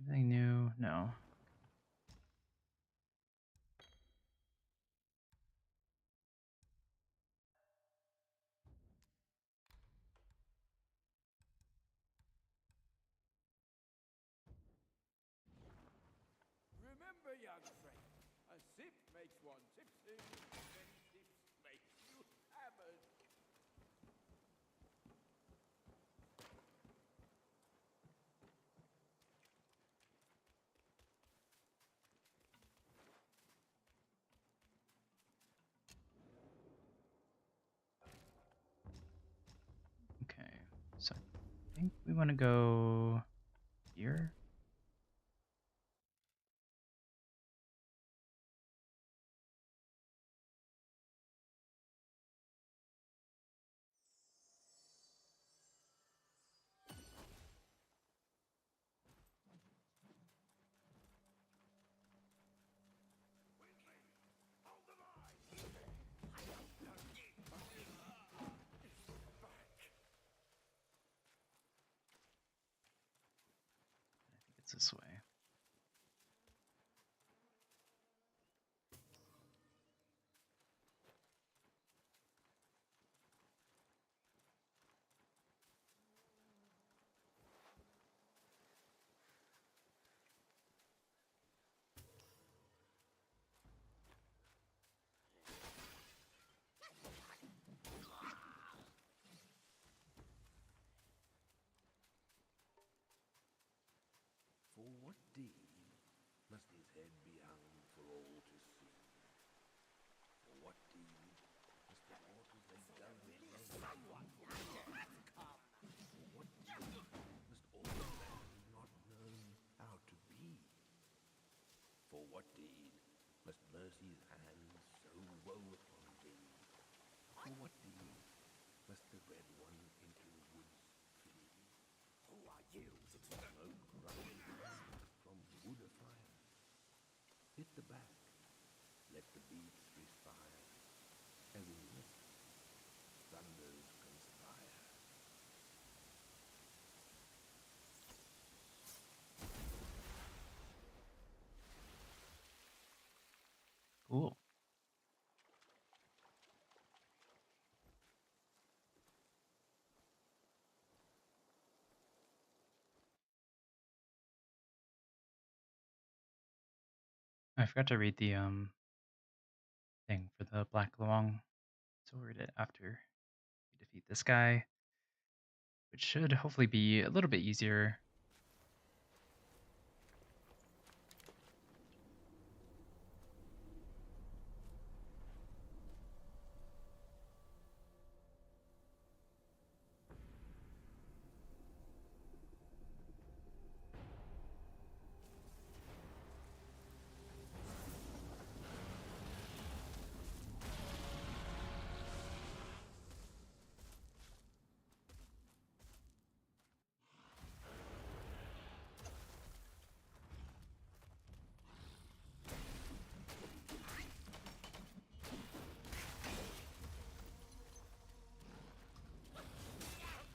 Anything new? No. Remember, young friend, a sip makes one tipsy, many sips make you hammered. think we want to go here. I think it's this way. For what deed must his head be hung for all to see? For what deed must the waters they govern run? For what deed must all the land not know how to be? For what deed must mercy's hand so woe upon thee? For what deed must the red one into the woods flee? Who are you to smoke rising from wood afire? Hit the back, let the beats respire, as in mist thunders conspire. Cool. I forgot to read the thing for the Black Luong, so we'll read it after we defeat this guy, which should hopefully be a little bit easier.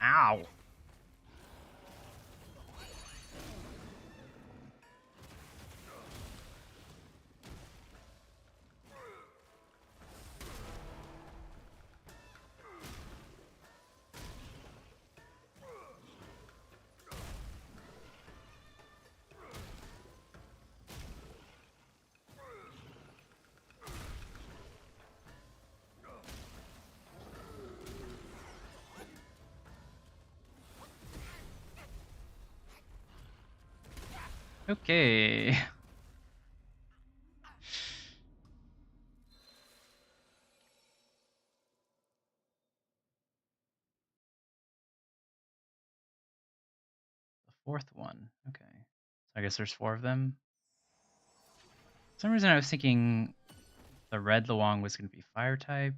Ow! Okay. The fourth one. Okay. So I guess there's 4 of them. For some reason I was thinking the red Luong was going to be fire type.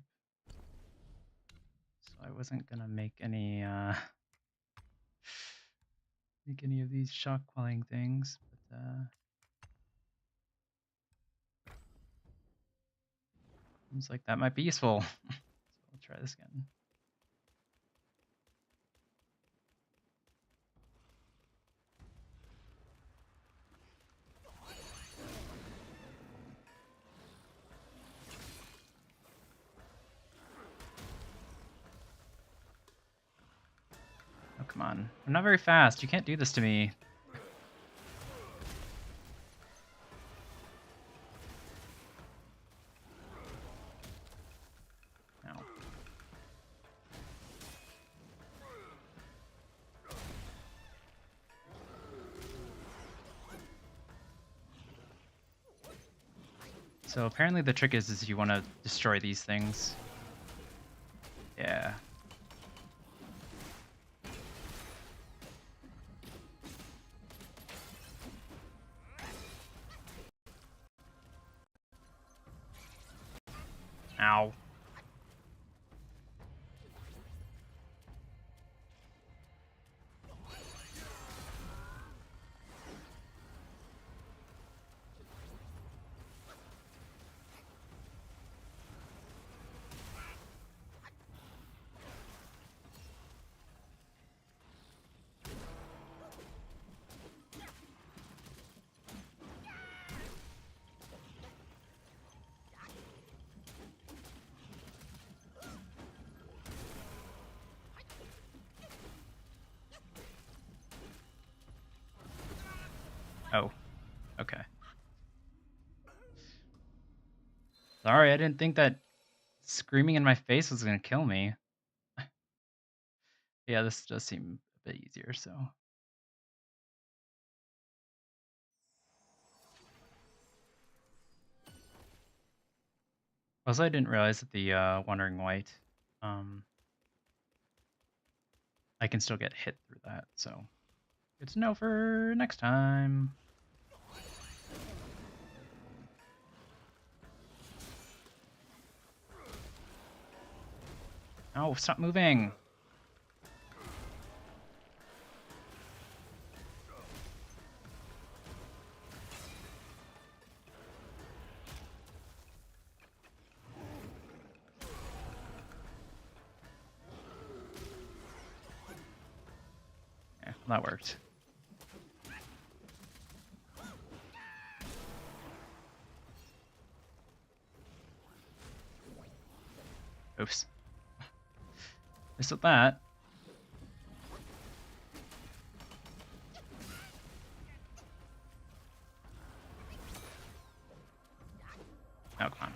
So I wasn't going to make any of these shock quelling things, but seems like that might be useful. So we'll try this again. Oh, come on. I'm not very fast. You can't do this to me. No. So apparently the trick is you want to destroy these things. Yeah. Ow. Oh, okay. Sorry, I didn't think that screaming in my face was gonna kill me. Yeah, this does seem a bit easier, so. Also, I didn't realize that the Wandering White, um, I can still get hit through that, so good to know for next time. Oh, stop moving! Yeah, that worked. Oops. Missed with that. Oh, come on.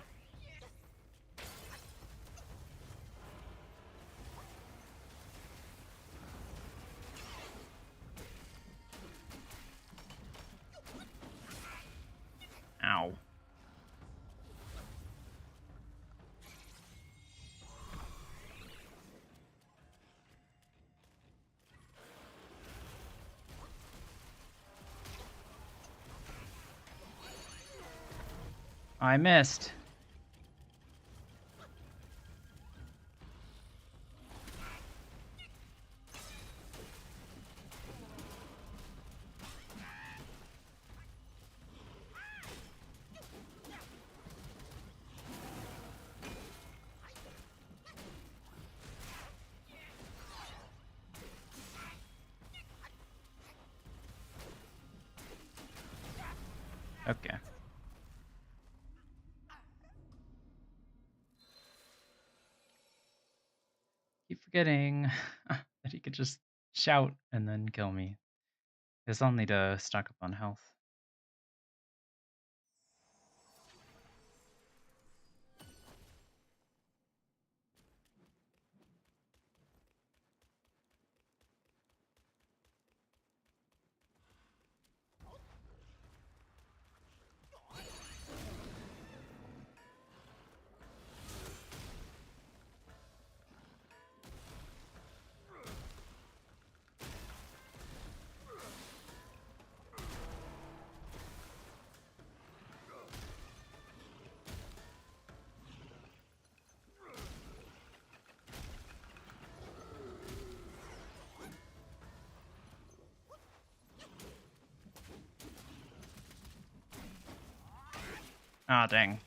Ow. I missed. Okay. Keep forgetting that he could just shout and then kill me. Guess I'll need to stock up on health. Ah, dang.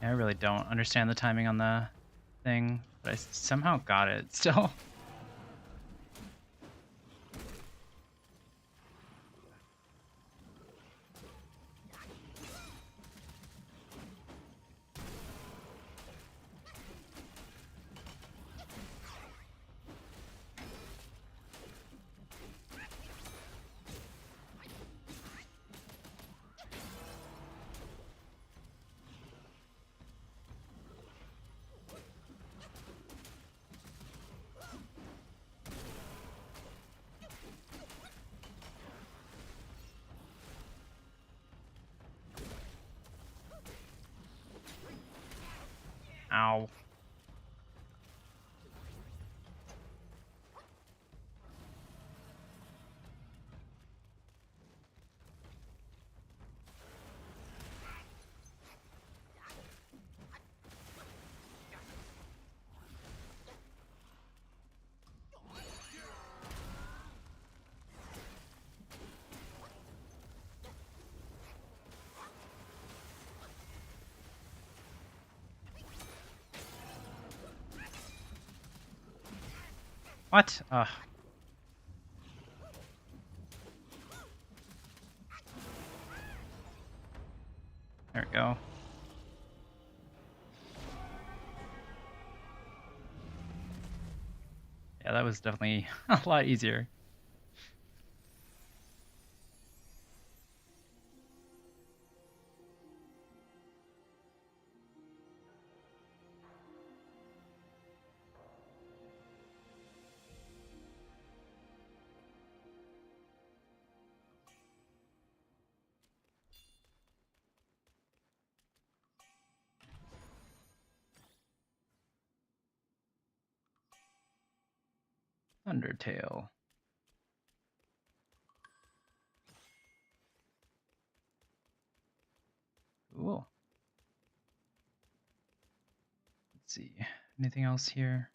I really don't understand the timing on the thing, but I somehow got it still. What? There we go. Yeah, that was definitely a lot easier. Undertale. Cool. Let's see. Anything else here?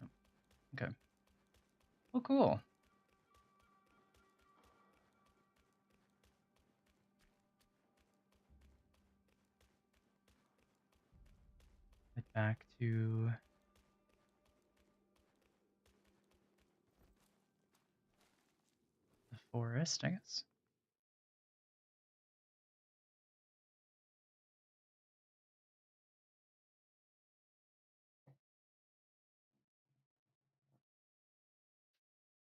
Oh, okay. Oh, cool. Head back to the forest, I guess.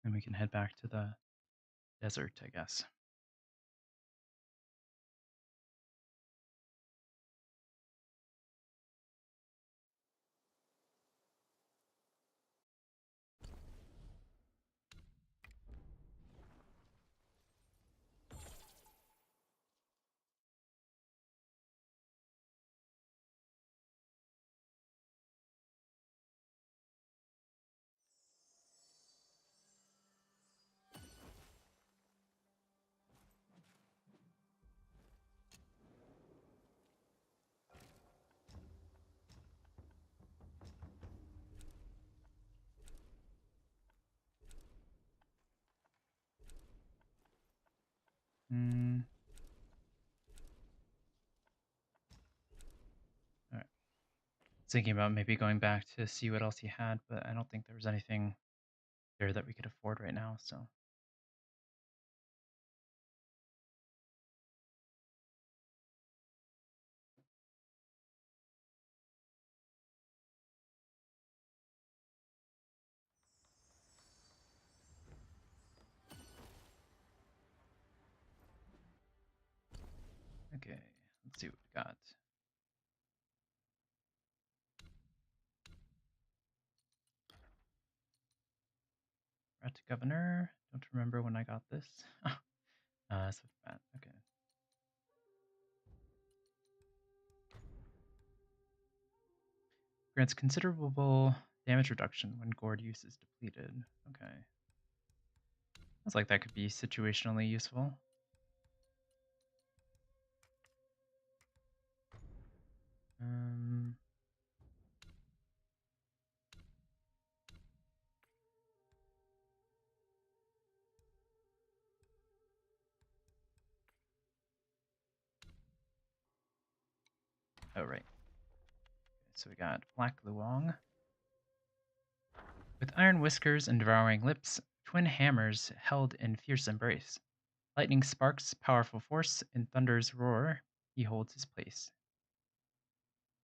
And we can head back to the desert, I guess. Hmm. All right. Thinking about maybe going back to see what else he had, but I don't think there was anything there that we could afford right now. So okay, let's see what we got. Rat Governor. Don't remember when I got this. So bad. Okay. Grants considerable damage reduction when gourd use is depleted. Okay. Sounds like that could be situationally useful. Um, oh, right. So we got Black Luong. With iron whiskers and devouring lips, twin hammers held in fierce embrace. Lightning sparks powerful force, in thunder's roar, he holds his place.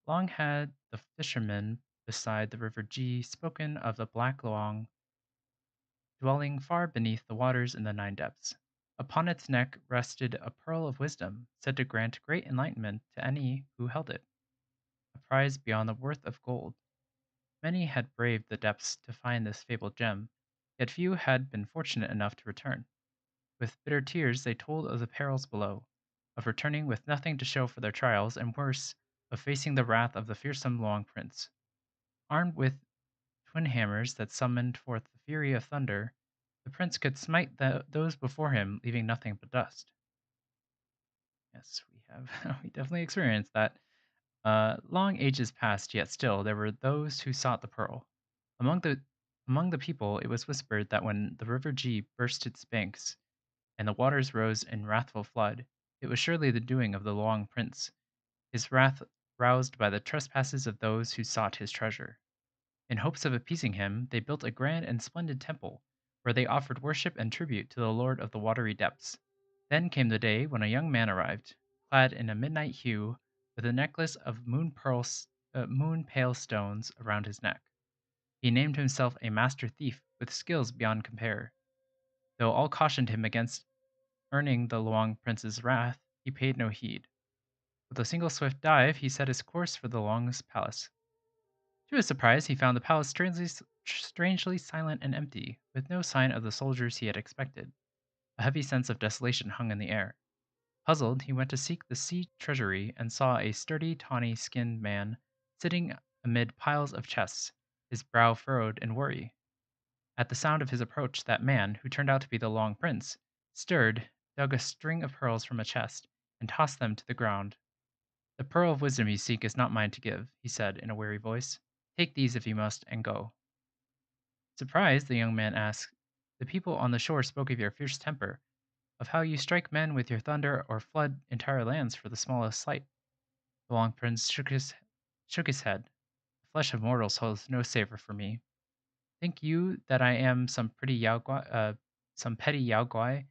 Long had the fisherman beside the river G spoken of the Black Luong dwelling far beneath the waters in the nine depths. Upon its neck rested a pearl of wisdom, said to grant great enlightenment to any who held it, a prize beyond the worth of gold. Many had braved the depths to find this fabled gem, yet few had been fortunate enough to return. With bitter tears they told of the perils below, of returning with nothing to show for their trials, and worse, of facing the wrath of the fearsome Long Prince. Armed with twin hammers that summoned forth the fury of thunder, the prince could smite those before him, leaving nothing but dust. Yes, we have. We definitely experienced that. Long ages passed, yet still there were those who sought the pearl. Among the among the people, it was whispered that when the river G burst its banks and the waters rose in wrathful flood, it was surely the doing of the Long Prince. His wrath roused by the trespasses of those who sought his treasure. In hopes of appeasing him, they built a grand and splendid temple, where they offered worship and tribute to the Lord of the watery depths. Then came the day when a young man arrived, clad in a midnight hue, with a necklace of moon pale stones around his neck. He named himself a master thief with skills beyond compare. Though all cautioned him against earning the Luang prince's wrath, he paid no heed. With a single swift dive, he set his course for the Luang's palace. To his surprise, he found the palace strangely silent and empty, with no sign of the soldiers he had expected. A heavy sense of desolation hung in the air. Puzzled, he went to seek the sea treasury and saw a sturdy, tawny skinned man sitting amid piles of chests, his brow furrowed in worry. At the sound of his approach, that man, who turned out to be the Long Prince, stirred, dug a string of pearls from a chest, and tossed them to the ground. The pearl of wisdom you seek is not mine to give, he said in a weary voice. Take these if you must, and go. Surprised, the young man asked, the people on the shore spoke of your fierce temper, of how you strike men with your thunder or flood entire lands for the smallest slight. The Long Prince shook his head. The flesh of mortals holds no savor for me. Think you that I am some petty Yao Guai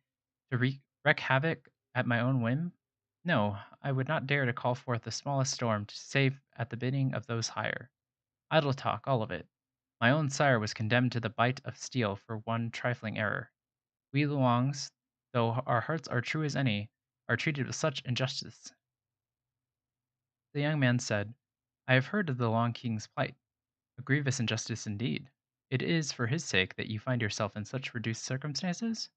to wreak havoc at my own whim? No, I would not dare to call forth the smallest storm to save at the bidding of those higher. Idle talk, all of it. My own sire was condemned to the bite of steel for one trifling error. We Luongs, though our hearts are true as any, are treated with such injustice. The young man said, I have heard of the Long King's plight. A grievous injustice indeed. It is for his sake that you find yourself in such reduced circumstances?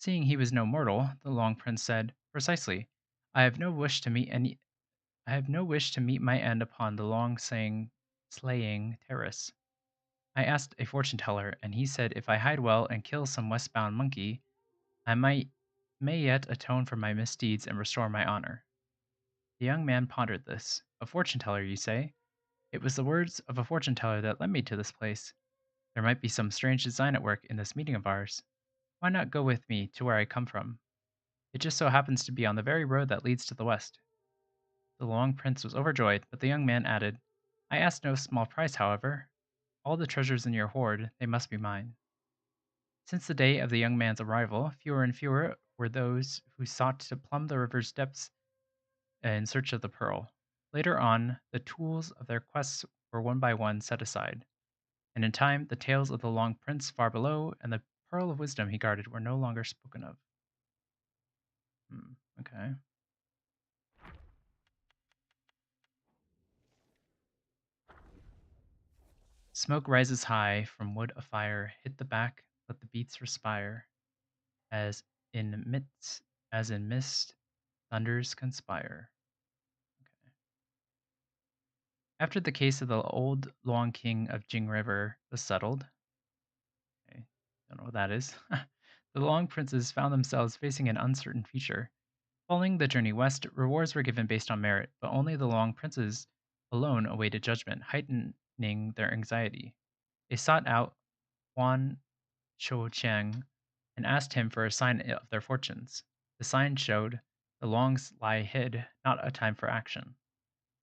Seeing he was no mortal, the Long Prince said, Precisely. I have no wish to meet any I have no wish to meet my end upon the long slaying terrace. I asked a fortune teller, and he said if I hide well and kill some westbound monkey, I may yet atone for my misdeeds and restore my honor. The young man pondered this. A fortune teller, you say? It was the words of a fortune teller that led me to this place. There might be some strange design at work in this meeting of ours. Why not go with me to where I come from? It just so happens to be on the very road that leads to the west. The long prince was overjoyed, but the young man added, I ask no small price, however. All the treasures in your hoard, they must be mine. Since the day of the young man's arrival, fewer and fewer were those who sought to plumb the river's depths in search of the pearl. Later on, the tools of their quests were one by one set aside, and in time the tales of the long prince far below and the pearl of wisdom he guarded were no longer spoken of. Okay. Smoke rises high from wood afire, hit the back, let the beats respire, as as in mist, thunders conspire. Okay. After the case of the old Long King of Jing River was settled, okay, don't know what that is, the Long Princes found themselves facing an uncertain future. Following the journey west, rewards were given based on merit, but only the Long Princes alone awaited judgment, heightening their anxiety. They sought out Huan Shou Qiang and asked him for a sign of their fortunes. The sign showed the Longs lie hid, not a time for action,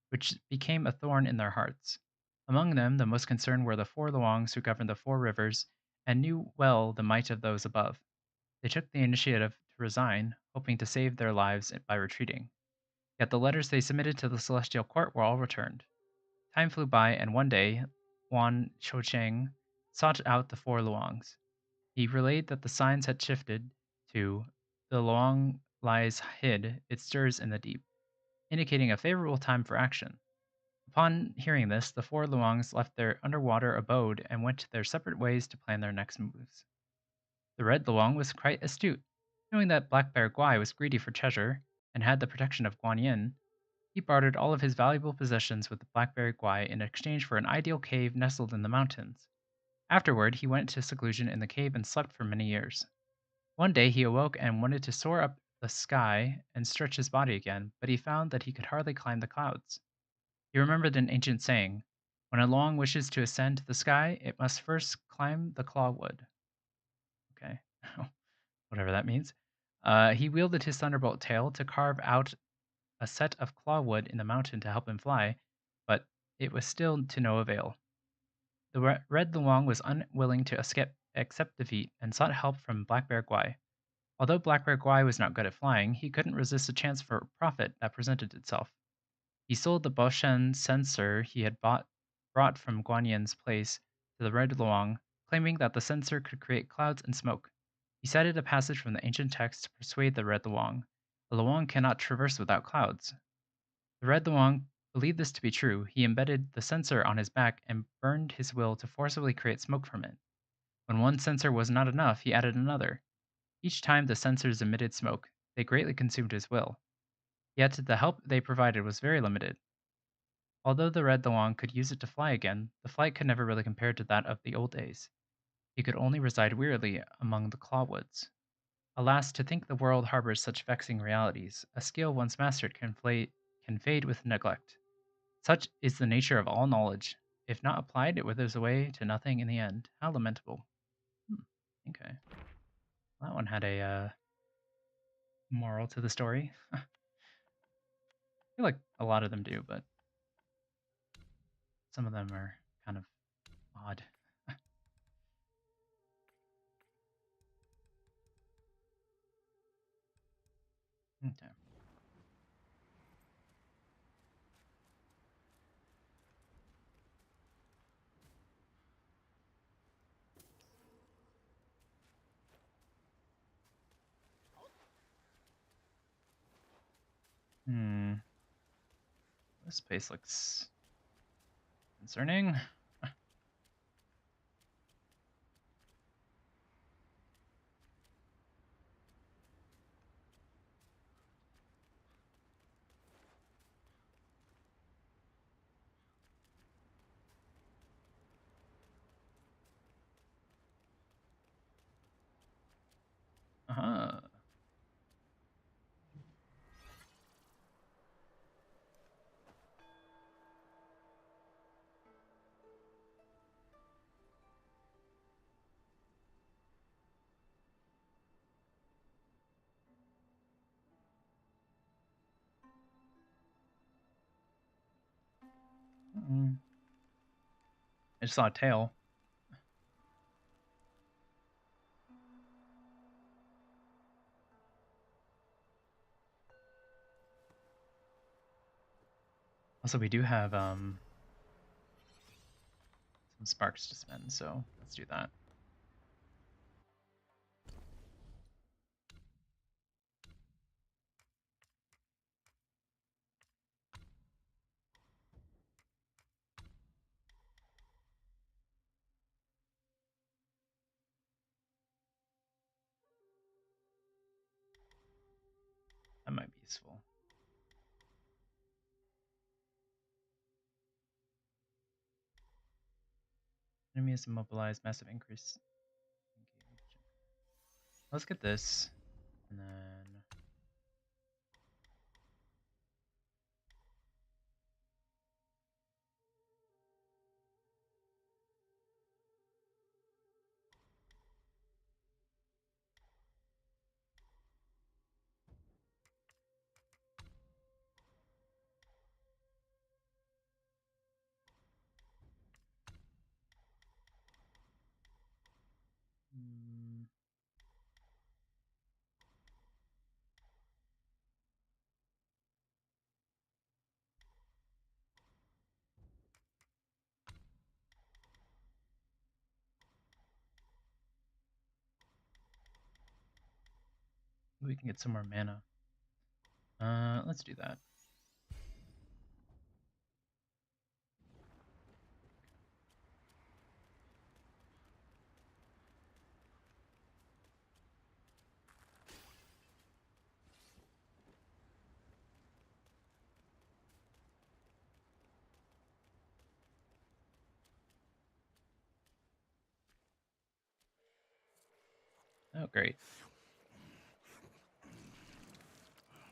which became a thorn in their hearts. Among them, the most concerned were the four Luongs who governed the four rivers and knew well the might of those above. They took the initiative to resign, hoping to save their lives by retreating. Yet the letters they submitted to the Celestial Court were all returned. Time flew by, and one day, Huan Shoucheng sought out the four Luongs. He relayed that the signs had shifted to the Luong lies hid, it stirs in the deep, indicating a favorable time for action. Upon hearing this, the four Luongs left their underwater abode and went their separate ways to plan their next moves. The Red Luong was quite astute. Knowing that Black Bear Guai was greedy for treasure and had the protection of Guan Yin, he bartered all of his valuable possessions with the Blackberry Guai in exchange for an ideal cave nestled in the mountains. Afterward, he went into seclusion in the cave and slept for many years. One day he awoke and wanted to soar up the sky and stretch his body again, but he found that he could hardly climb the clouds. He remembered an ancient saying, when a long wishes to ascend to the sky, it must first climb the clawwood. Okay, whatever that means. He wielded his thunderbolt tail to carve out a set of claw wood in the mountain to help him fly, but it was still to no avail. The Red Luang was unwilling to accept defeat and sought help from Black Bear Gwai. Although Black Bear Gwai was not good at flying, he couldn't resist a chance for profit that presented itself. He sold the Boshan censer he had brought from Guanyan's place to the Red Luang, claiming that the censer could create clouds and smoke. He cited a passage from the ancient text to persuade the Red Luang. A Luang cannot traverse without clouds. The Red Luang believed this to be true. He embedded the censer on his back and burned his will to forcibly create smoke from it. When one censer was not enough, he added another. Each time the censers emitted smoke, they greatly consumed his will. Yet the help they provided was very limited. Although the Red Luang could use it to fly again, the flight could never really compare to that of the old days. He could only reside wearily among the clawwoods. Alas, to think the world harbors such vexing realities, a skill once mastered can fade with neglect. Such is the nature of all knowledge. If not applied, it withers away to nothing in the end. How lamentable. Okay. That one had a moral to the story. I feel like a lot of them do, but some of them are kind of odd. Okay. Hmm. This place looks concerning. Uh-huh. Mm. I just saw a tail. Also, we do have some sparks to spend, so let's do that. That might be useful. Enemy is immobilized, massive increase. Let's get this, and then mm, we can get some more mana. Let's do that. Oh, great.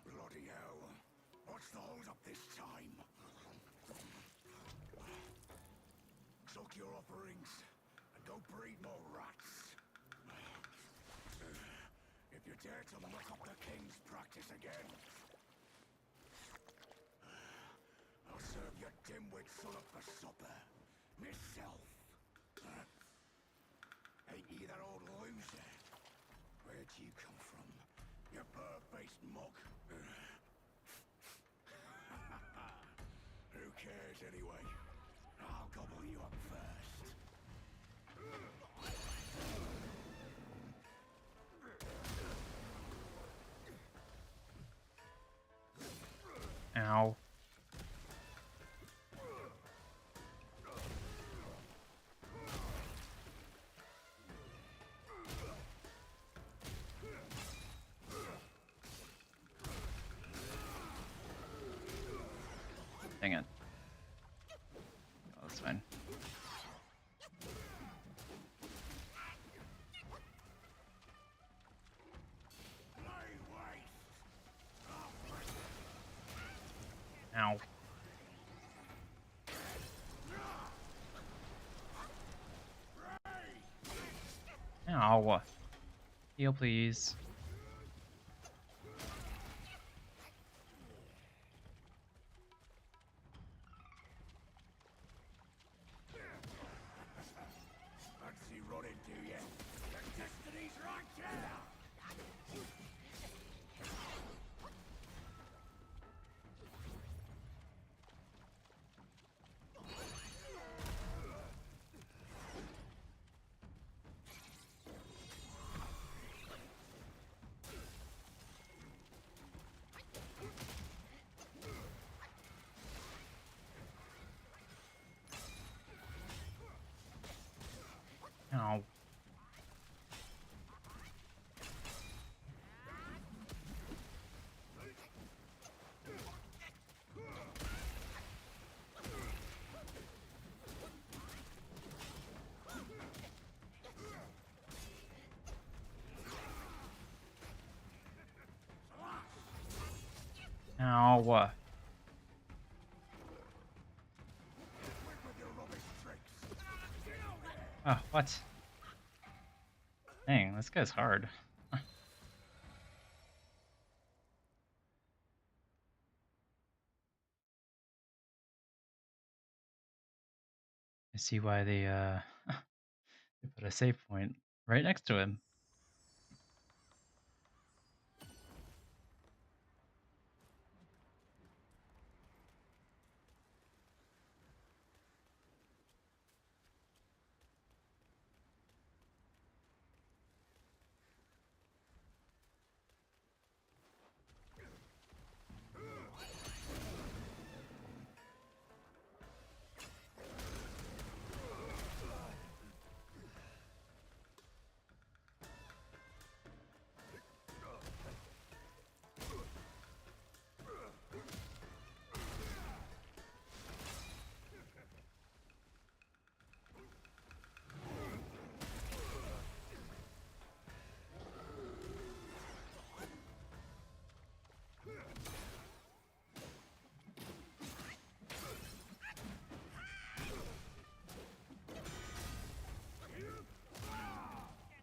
Bloody hell. What's the hold up this time? Suck your offerings and go breed more rats. If you dare to muck up the king's practice again. serve your dimwit son up for supper. Myself. Ain't you that old loser? Where'd you come from? You bird-faced mug. Who cares anyway? I'll gobble you up first. Ow. Dang it. Oh, that's fine. Ow. Ow. Heal, please. Fancy running, do you? Your destiny's right there! Ow. Ow. Oh, what? Dang, this guy's hard. I see why they they put a save point right next to him.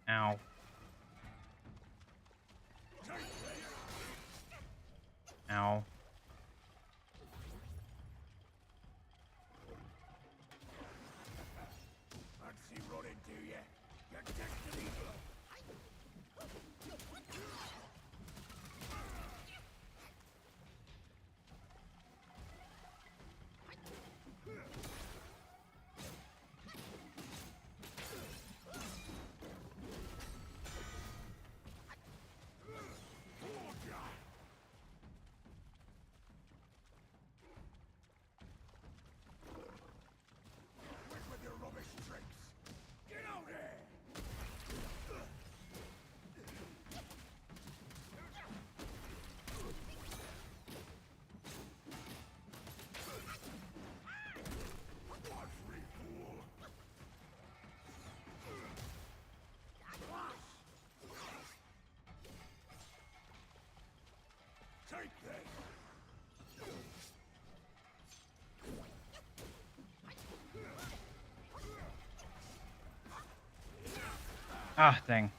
Ow. Ow. Fancy running, do you? Your destiny's with your rubbish tricks. Get out there! What free fool? Take this! Ah, dang.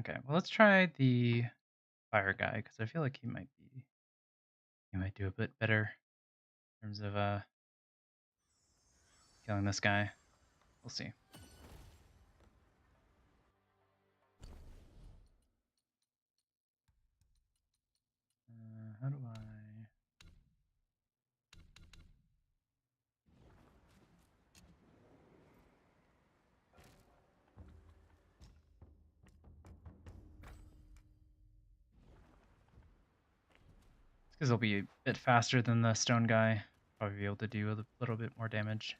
Okay, well, let's try the fire guy because I feel like he might do a bit better in terms of killing this guy. We'll see. How do I? Because he'll be a bit faster than the stone guy. Probably be able to do a little bit more damage.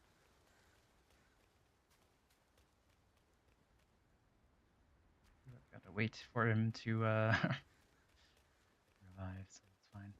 I've got to wait for him to revive, so that's fine.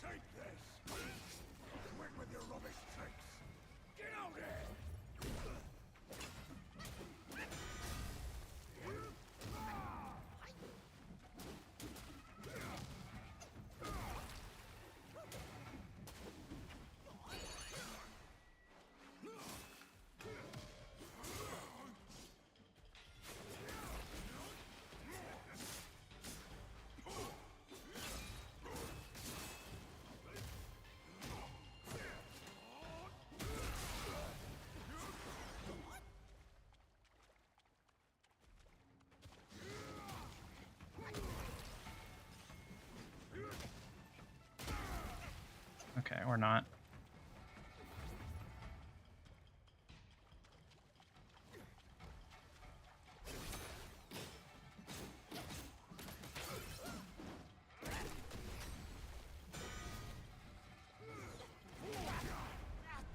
Take this! Quit with your rubbish tricks! Get out here! Okay, or not.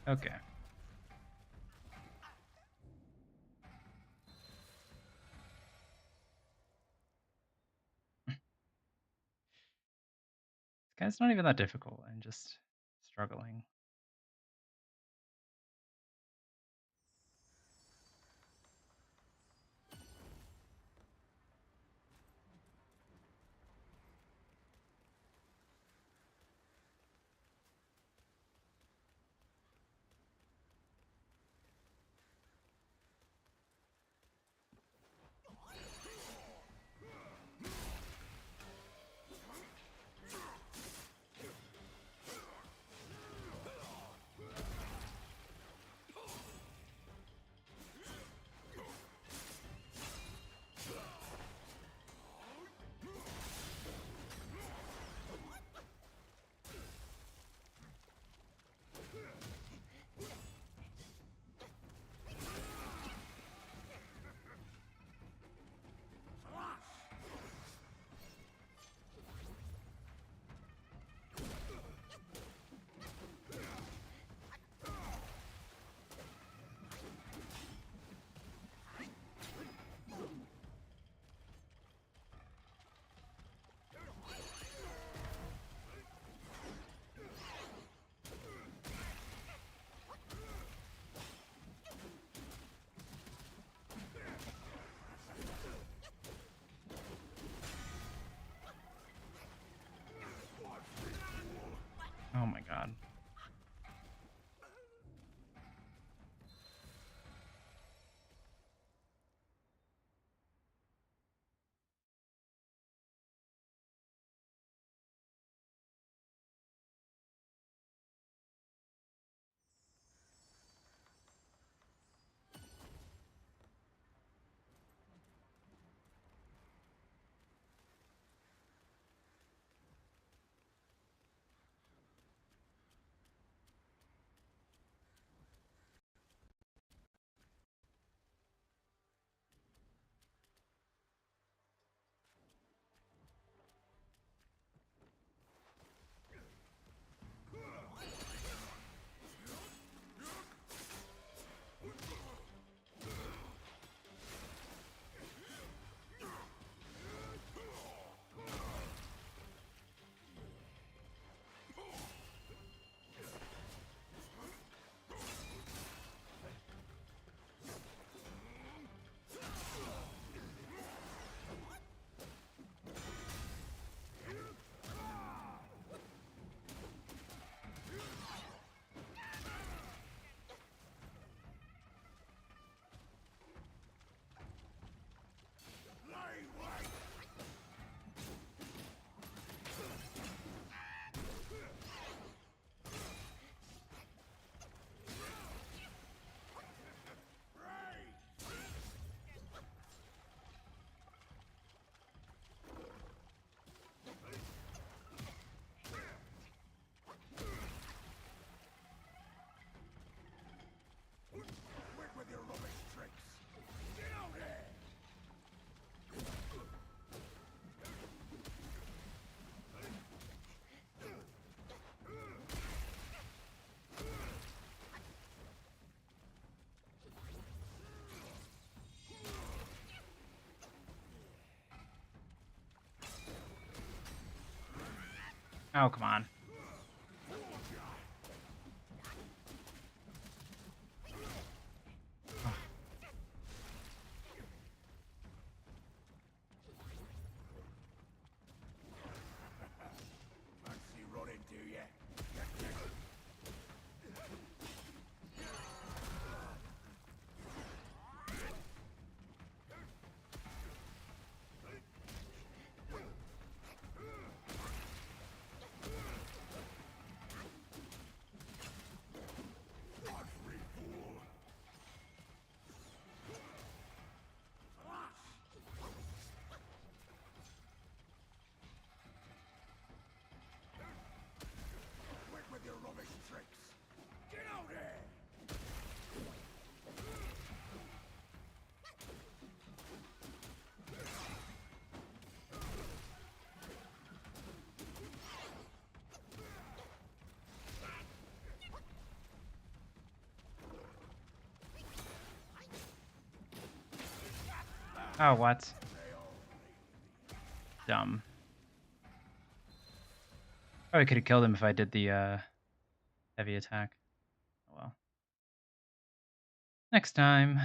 Okay. This guy's not even that difficult. I'm just struggling. Oh, come on. Oh. Fancy running, do ya? Quit with your rubbish tricks! Get out there! Oh, what? Dumb. Probably could have killed him if I did the heavy attack. Oh well. Next time.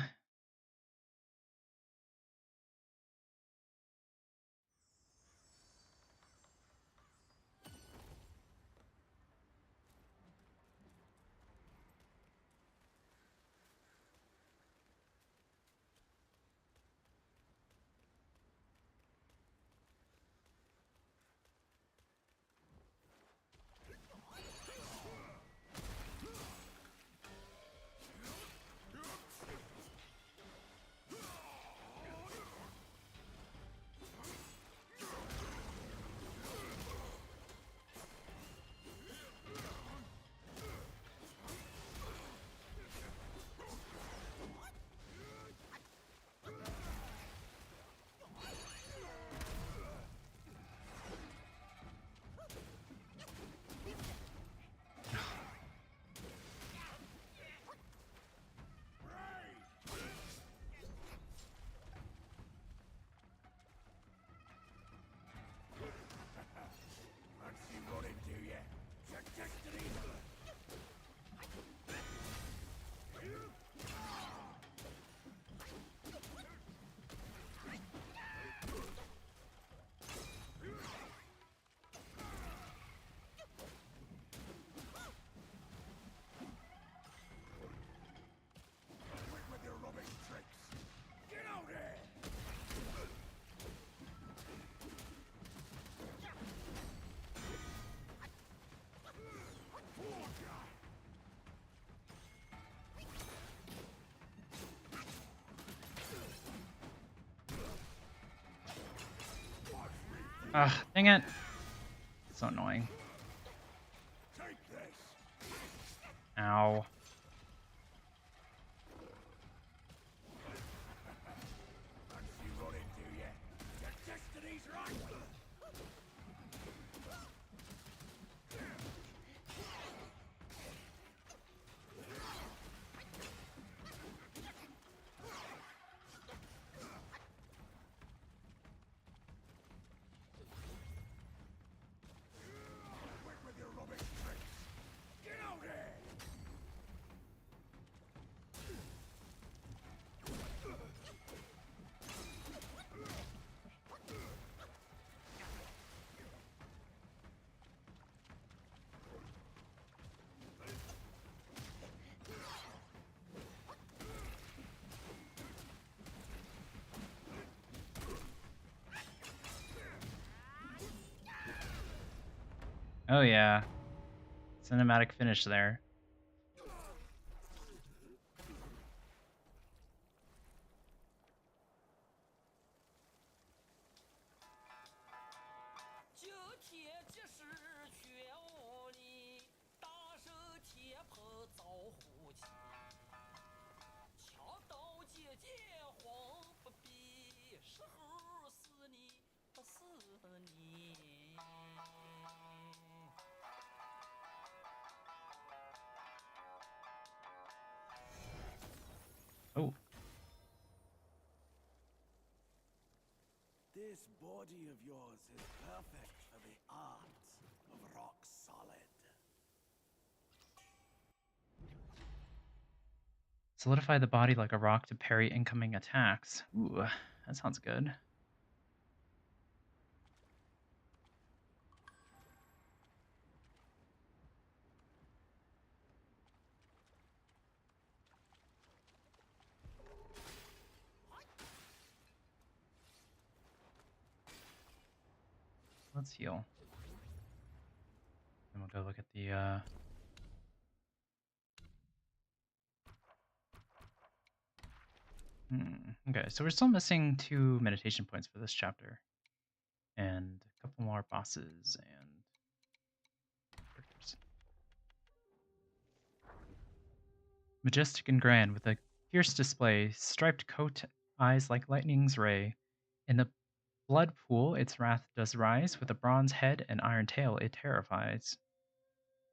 Fancy running, do ya? Check destiny! Quit with your rubbish tricks! Get out there! Ugh, dang it. So annoying. Take this! Ow. Fancy running, do ya? Your destiny's right! Quit with your rubbish tricks! Get out there! Oh yeah. Cinematic finish there. Oh. This body of yours is perfect for the arts. of rock solid. Solidify the body like a rock to parry incoming attacks. Ooh, that sounds good. Let's heal. Then we'll go look at the okay, so we're still missing 2 meditation points for this chapter. And a couple more bosses and characters. Majestic and grand, with a fierce display, striped coat, eyes like lightning's ray. In the blood pool its wrath does rise, with a bronze head and iron tail it terrifies.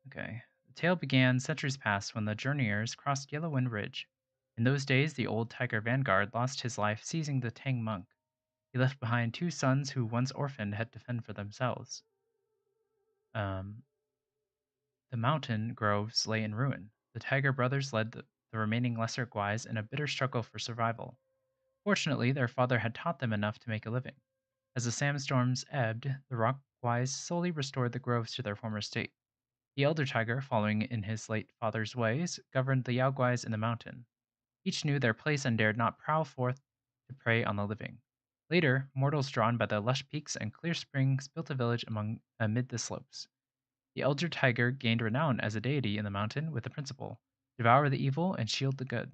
Okay. The tale began centuries past when the journeyers crossed Yellow Wind Ridge. In those days, the old tiger vanguard lost his life seizing the Tang monk. He left behind 2 sons who, once orphaned, had to fend for themselves. Um, the mountain groves lay in ruin. The tiger brothers led the remaining lesser Guais in a bitter struggle for survival. Fortunately, their father had taught them enough to make a living. As the sandstorms ebbed, the rock Guais slowly restored the groves to their former state. The elder tiger, following in his late father's ways, governed the Yaoguais in the mountain. Each knew their place and dared not prowl forth to prey on the living. Later, mortals drawn by the lush peaks and clear springs built a village amid the slopes. The elder tiger gained renown as a deity in the mountain with the principle: devour the evil and shield the good.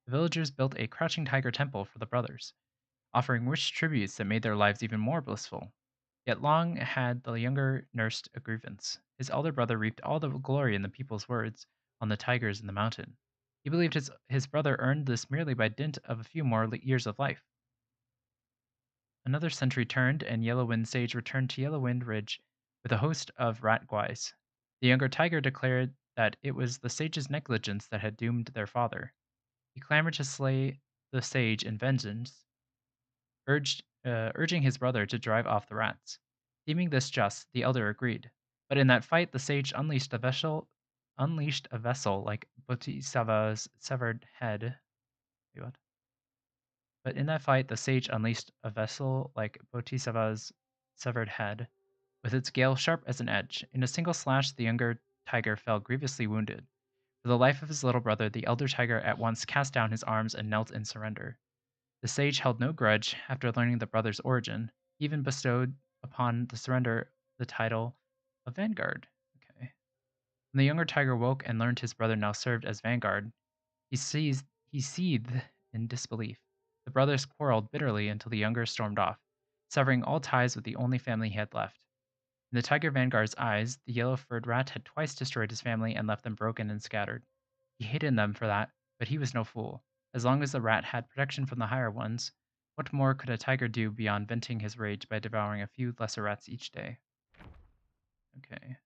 The villagers built a crouching tiger temple for the brothers, offering rich tributes that made their lives even more blissful. Yet long had the younger nursed a grievance. His elder brother reaped all the glory in the people's words on the tigers in the mountain. He believed his brother earned this merely by dint of a few more years of life. Another century turned, and Yellowwind Sage returned to Yellowwind Ridge with a host of rat guys. The younger tiger declared that it was the sage's negligence that had doomed their father. He clamored to slay the sage in vengeance, urging his brother to drive off the rats. Deeming this just, the elder agreed. But in that fight, the sage unleashed a vessel like Bodhisattva's severed head. Wait, what? But in that fight, the sage unleashed a vessel like Bodhisattva's severed head, with its gale sharp as an edge. In a single slash, the younger tiger fell grievously wounded. For the life of his little brother, the elder tiger at once cast down his arms and knelt in surrender. The sage held no grudge after learning the brothers' origin. He even bestowed upon the surrender the title of Vanguard. Okay. When the younger tiger woke and learned his brother now served as Vanguard, he seethed in disbelief. The brothers quarreled bitterly until the younger stormed off, severing all ties with the only family he had left. In the tiger vanguard's eyes, the yellow-furred rat had twice destroyed his family and left them broken and scattered. He hated them for that, but he was no fool. As long as the rat had protection from the higher ones, what more could a tiger do beyond venting his rage by devouring a few lesser rats each day? Okay.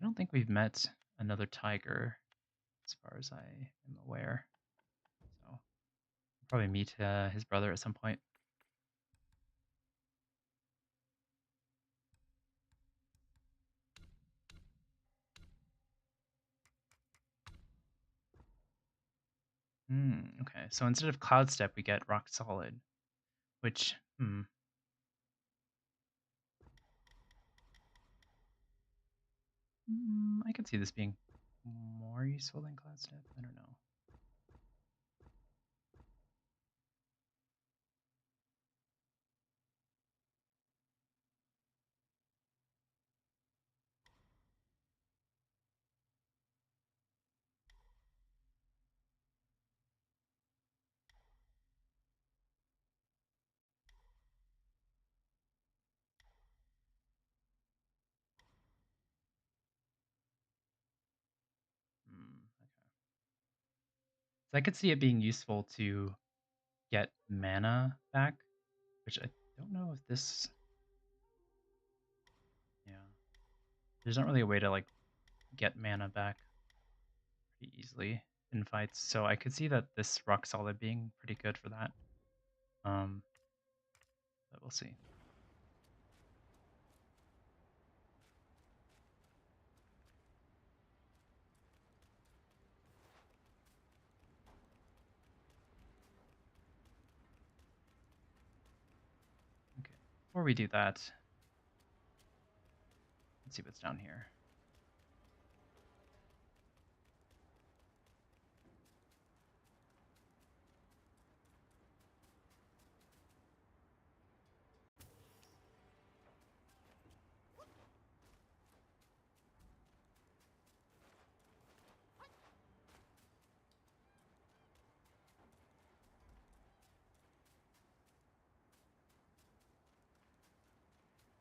I don't think we've met another tiger, as far as I am aware. So, we'll probably meet his brother at some point. Okay, so instead of Cloud Step, we get Rock Solid, which, I could see this being more useful than Cloud Step. I don't know. Okay. So I could see it being useful to get mana back, which I don't know if this. Yeah, there's not really a way to like get mana back pretty easily in fights, so I could see that this Rock Solid being pretty good for that. Um, but we'll see. before we do that, let's see what's down here.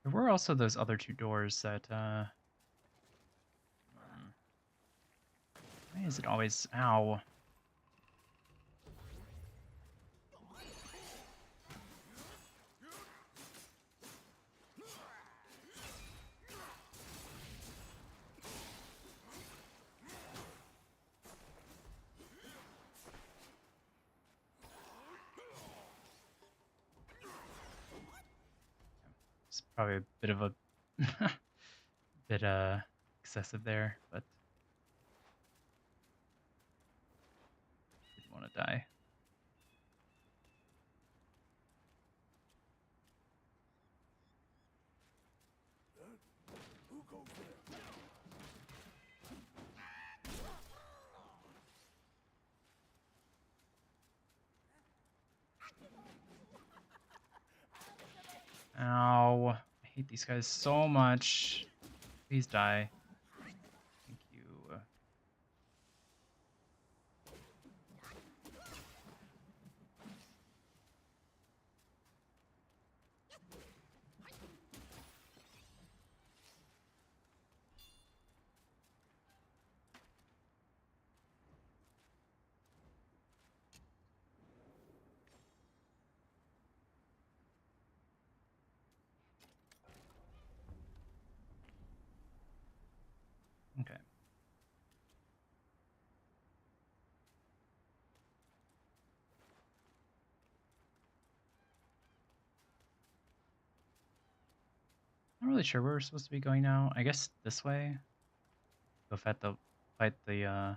There were also those other two doors that, why is it always, ow. It's probably a bit of a, bit, excessive there, but didn't want to die. Who goes there? Ow. I hate these guys so much. Please die. Thank you. Okay. Not really sure where we're supposed to be going now. I guess this way. Go fight the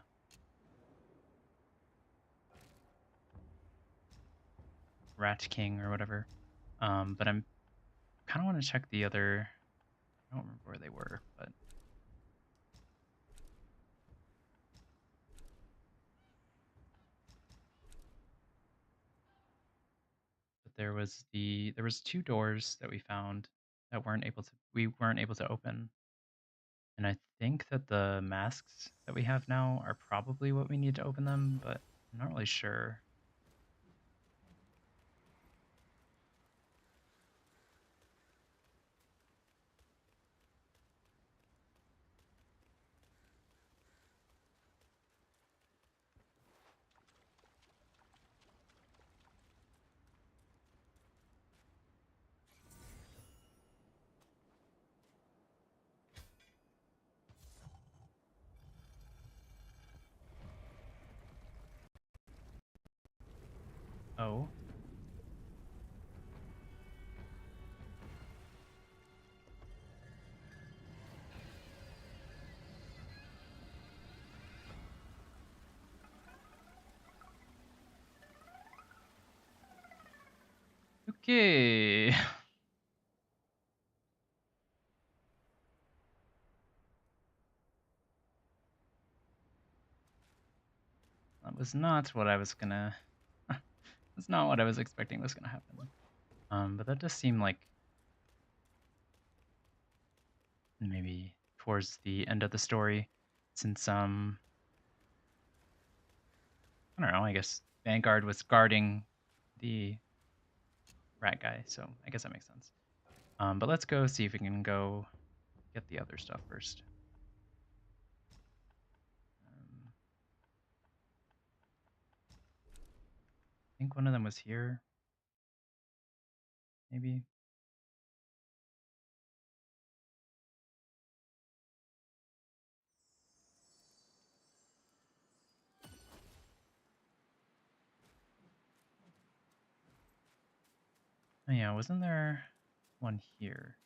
Rat King or whatever. But I'm kind of want to check the other. I don't remember where they were, but there was two doors that we found that we weren't able to open. And I think that the masks that we have now are probably what we need to open them, but I'm not really sure. Oh. Okay. That was not what I was gonna. That's not what I was expecting was gonna happen. But that does seem like maybe towards the end of the story, since I don't know. I guess Vanguard was guarding the rat guy, so I guess that makes sense. But let's go see if we can go get the other stuff first. I think one of them was here, maybe. Oh yeah, wasn't there one here?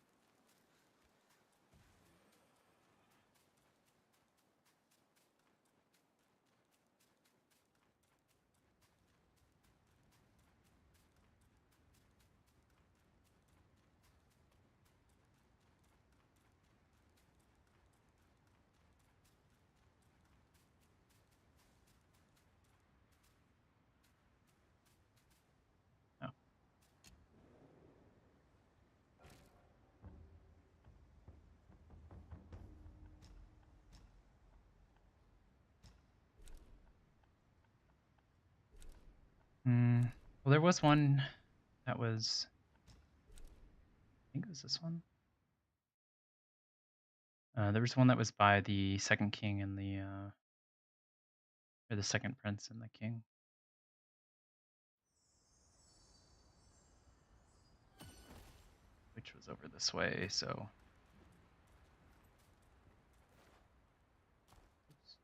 Well, there was one that was, I think it was this one. There was one that was by the second king and the or the second prince and the king. Which was over this way, so oops.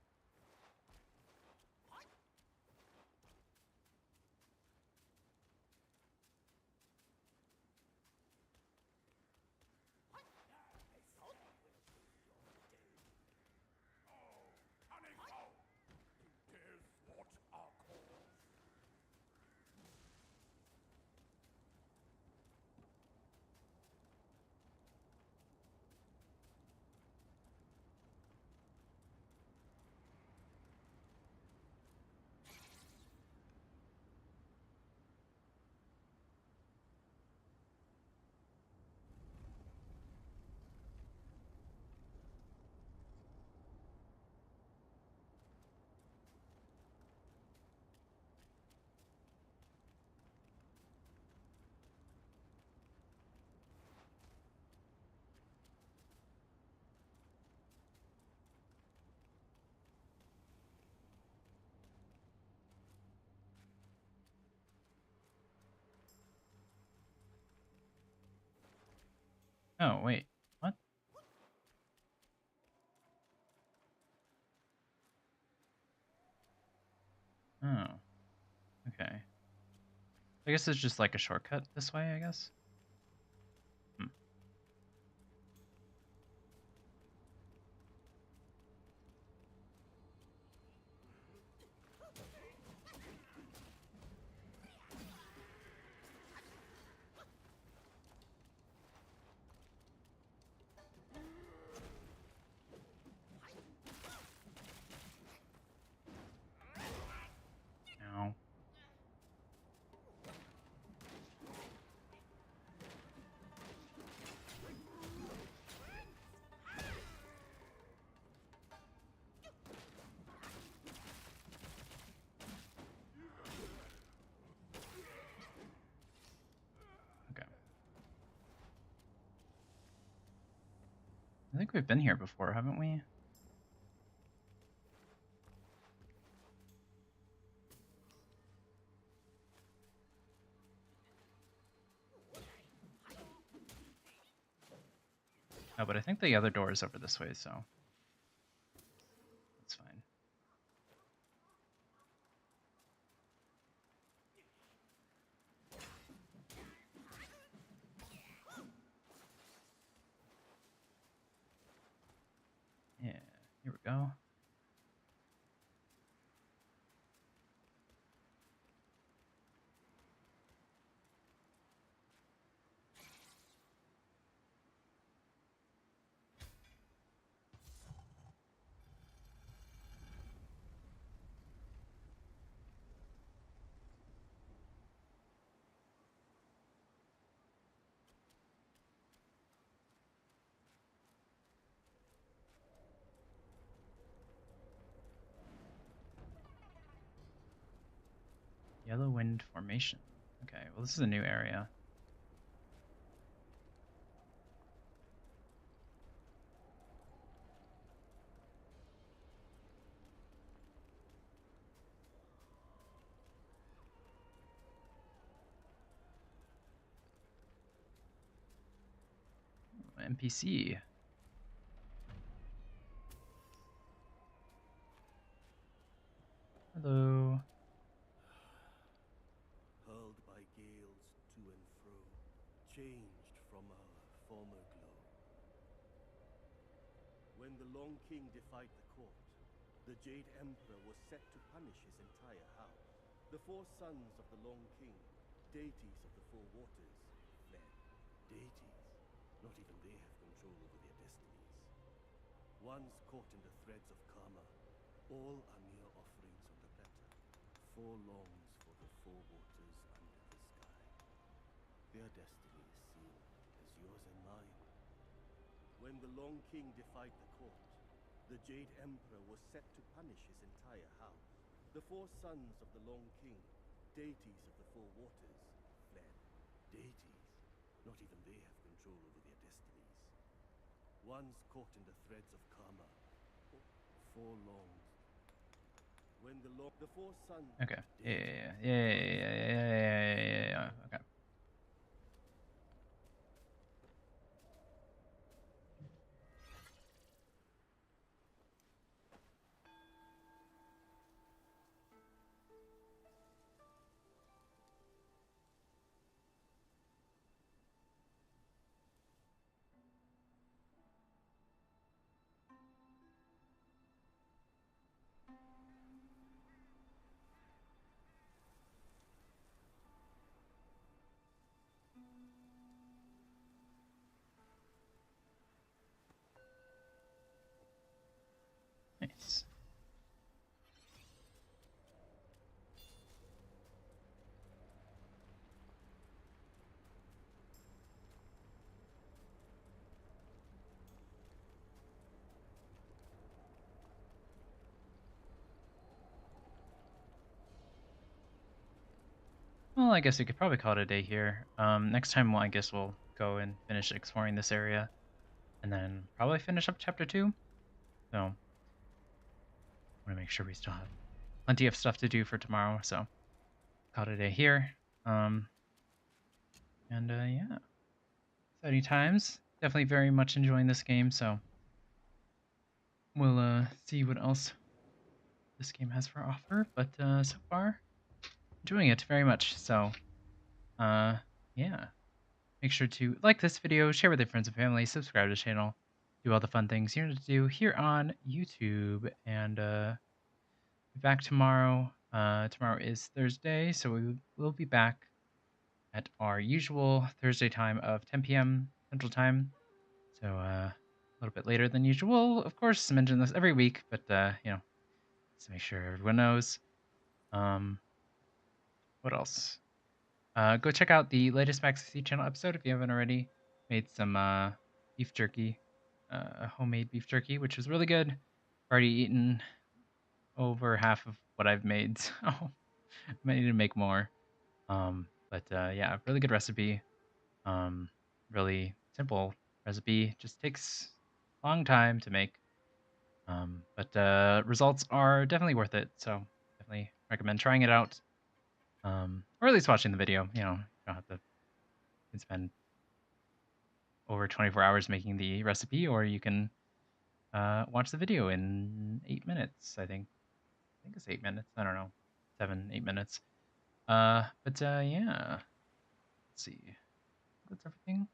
Oh, wait. What? Oh, okay. I guess it's just like a shortcut this way, I guess. Hmm. Ow. Okay. I think we've been here before, haven't we? No, but I think the other door is over this way, so that's fine. Yeah, here we go. Yellow Wind Formation. Okay, well, this is a new area. NPC. Hello. Hurled by gales to and fro, changed from our former glow. When the Long King defied the court, the Jade Emperor was set to punish his entire house. The four sons of the Long King, deities of the four waters, fled. Deities, not even they have control over their destinies. Once caught in the threads of karma, all are mere offerings on the platter. Four longs for the four waters under the sky. Their destiny is sealed as yours and mine. When the Long King defied the court, the Jade Emperor was set to punish his entire house. The four sons of the Long King, deities of the Four Waters fled. Deities? Not even they have control over their destinies. Once caught in the threads of karma. Four longs. When the four sons... Okay. Yeah. Okay. Nice. Well, I guess we could probably call it a day here. Next time, I guess we'll go and finish exploring this area, and then probably finish up chapter 2. So, I want to make sure we still have plenty of stuff to do for tomorrow. So, call it a day here. Yeah, exciting times. Definitely very much enjoying this game. So, we'll see what else this game has for offer. But so far, enjoying it very much. So, yeah. Make sure to like this video, share with your friends and family, subscribe to the channel, do all the fun things you need to do here on YouTube, and be back tomorrow. Tomorrow is Thursday, so we will be back at our usual Thursday time of 10 p.m. Central Time. So a little bit later than usual. Of course, I mention this every week, but just to make sure everyone knows. What else? Go check out the latest Max C channel episode if you haven't already. Made some beef jerky, homemade beef jerky, which was really good. Already eaten over half of what I've made, so I might need to make more. Yeah, really good recipe. Really simple recipe. Just takes a long time to make. Results are definitely worth it. So definitely recommend trying it out. Or at least watching the video. You don't have to spend over 24 hours making the recipe, or you can watch the video in 8 minutes. I think it's 8 minutes. I don't know, 7, 8 minutes. Yeah. Let's see. That's everything.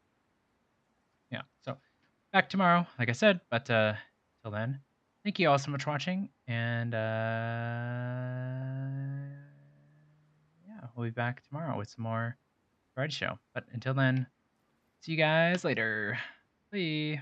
Yeah. So back tomorrow, like I said. But till then, thank you all so much for watching, and yeah, we'll be back tomorrow with some more variety show. But until then, see you guys later. Bye.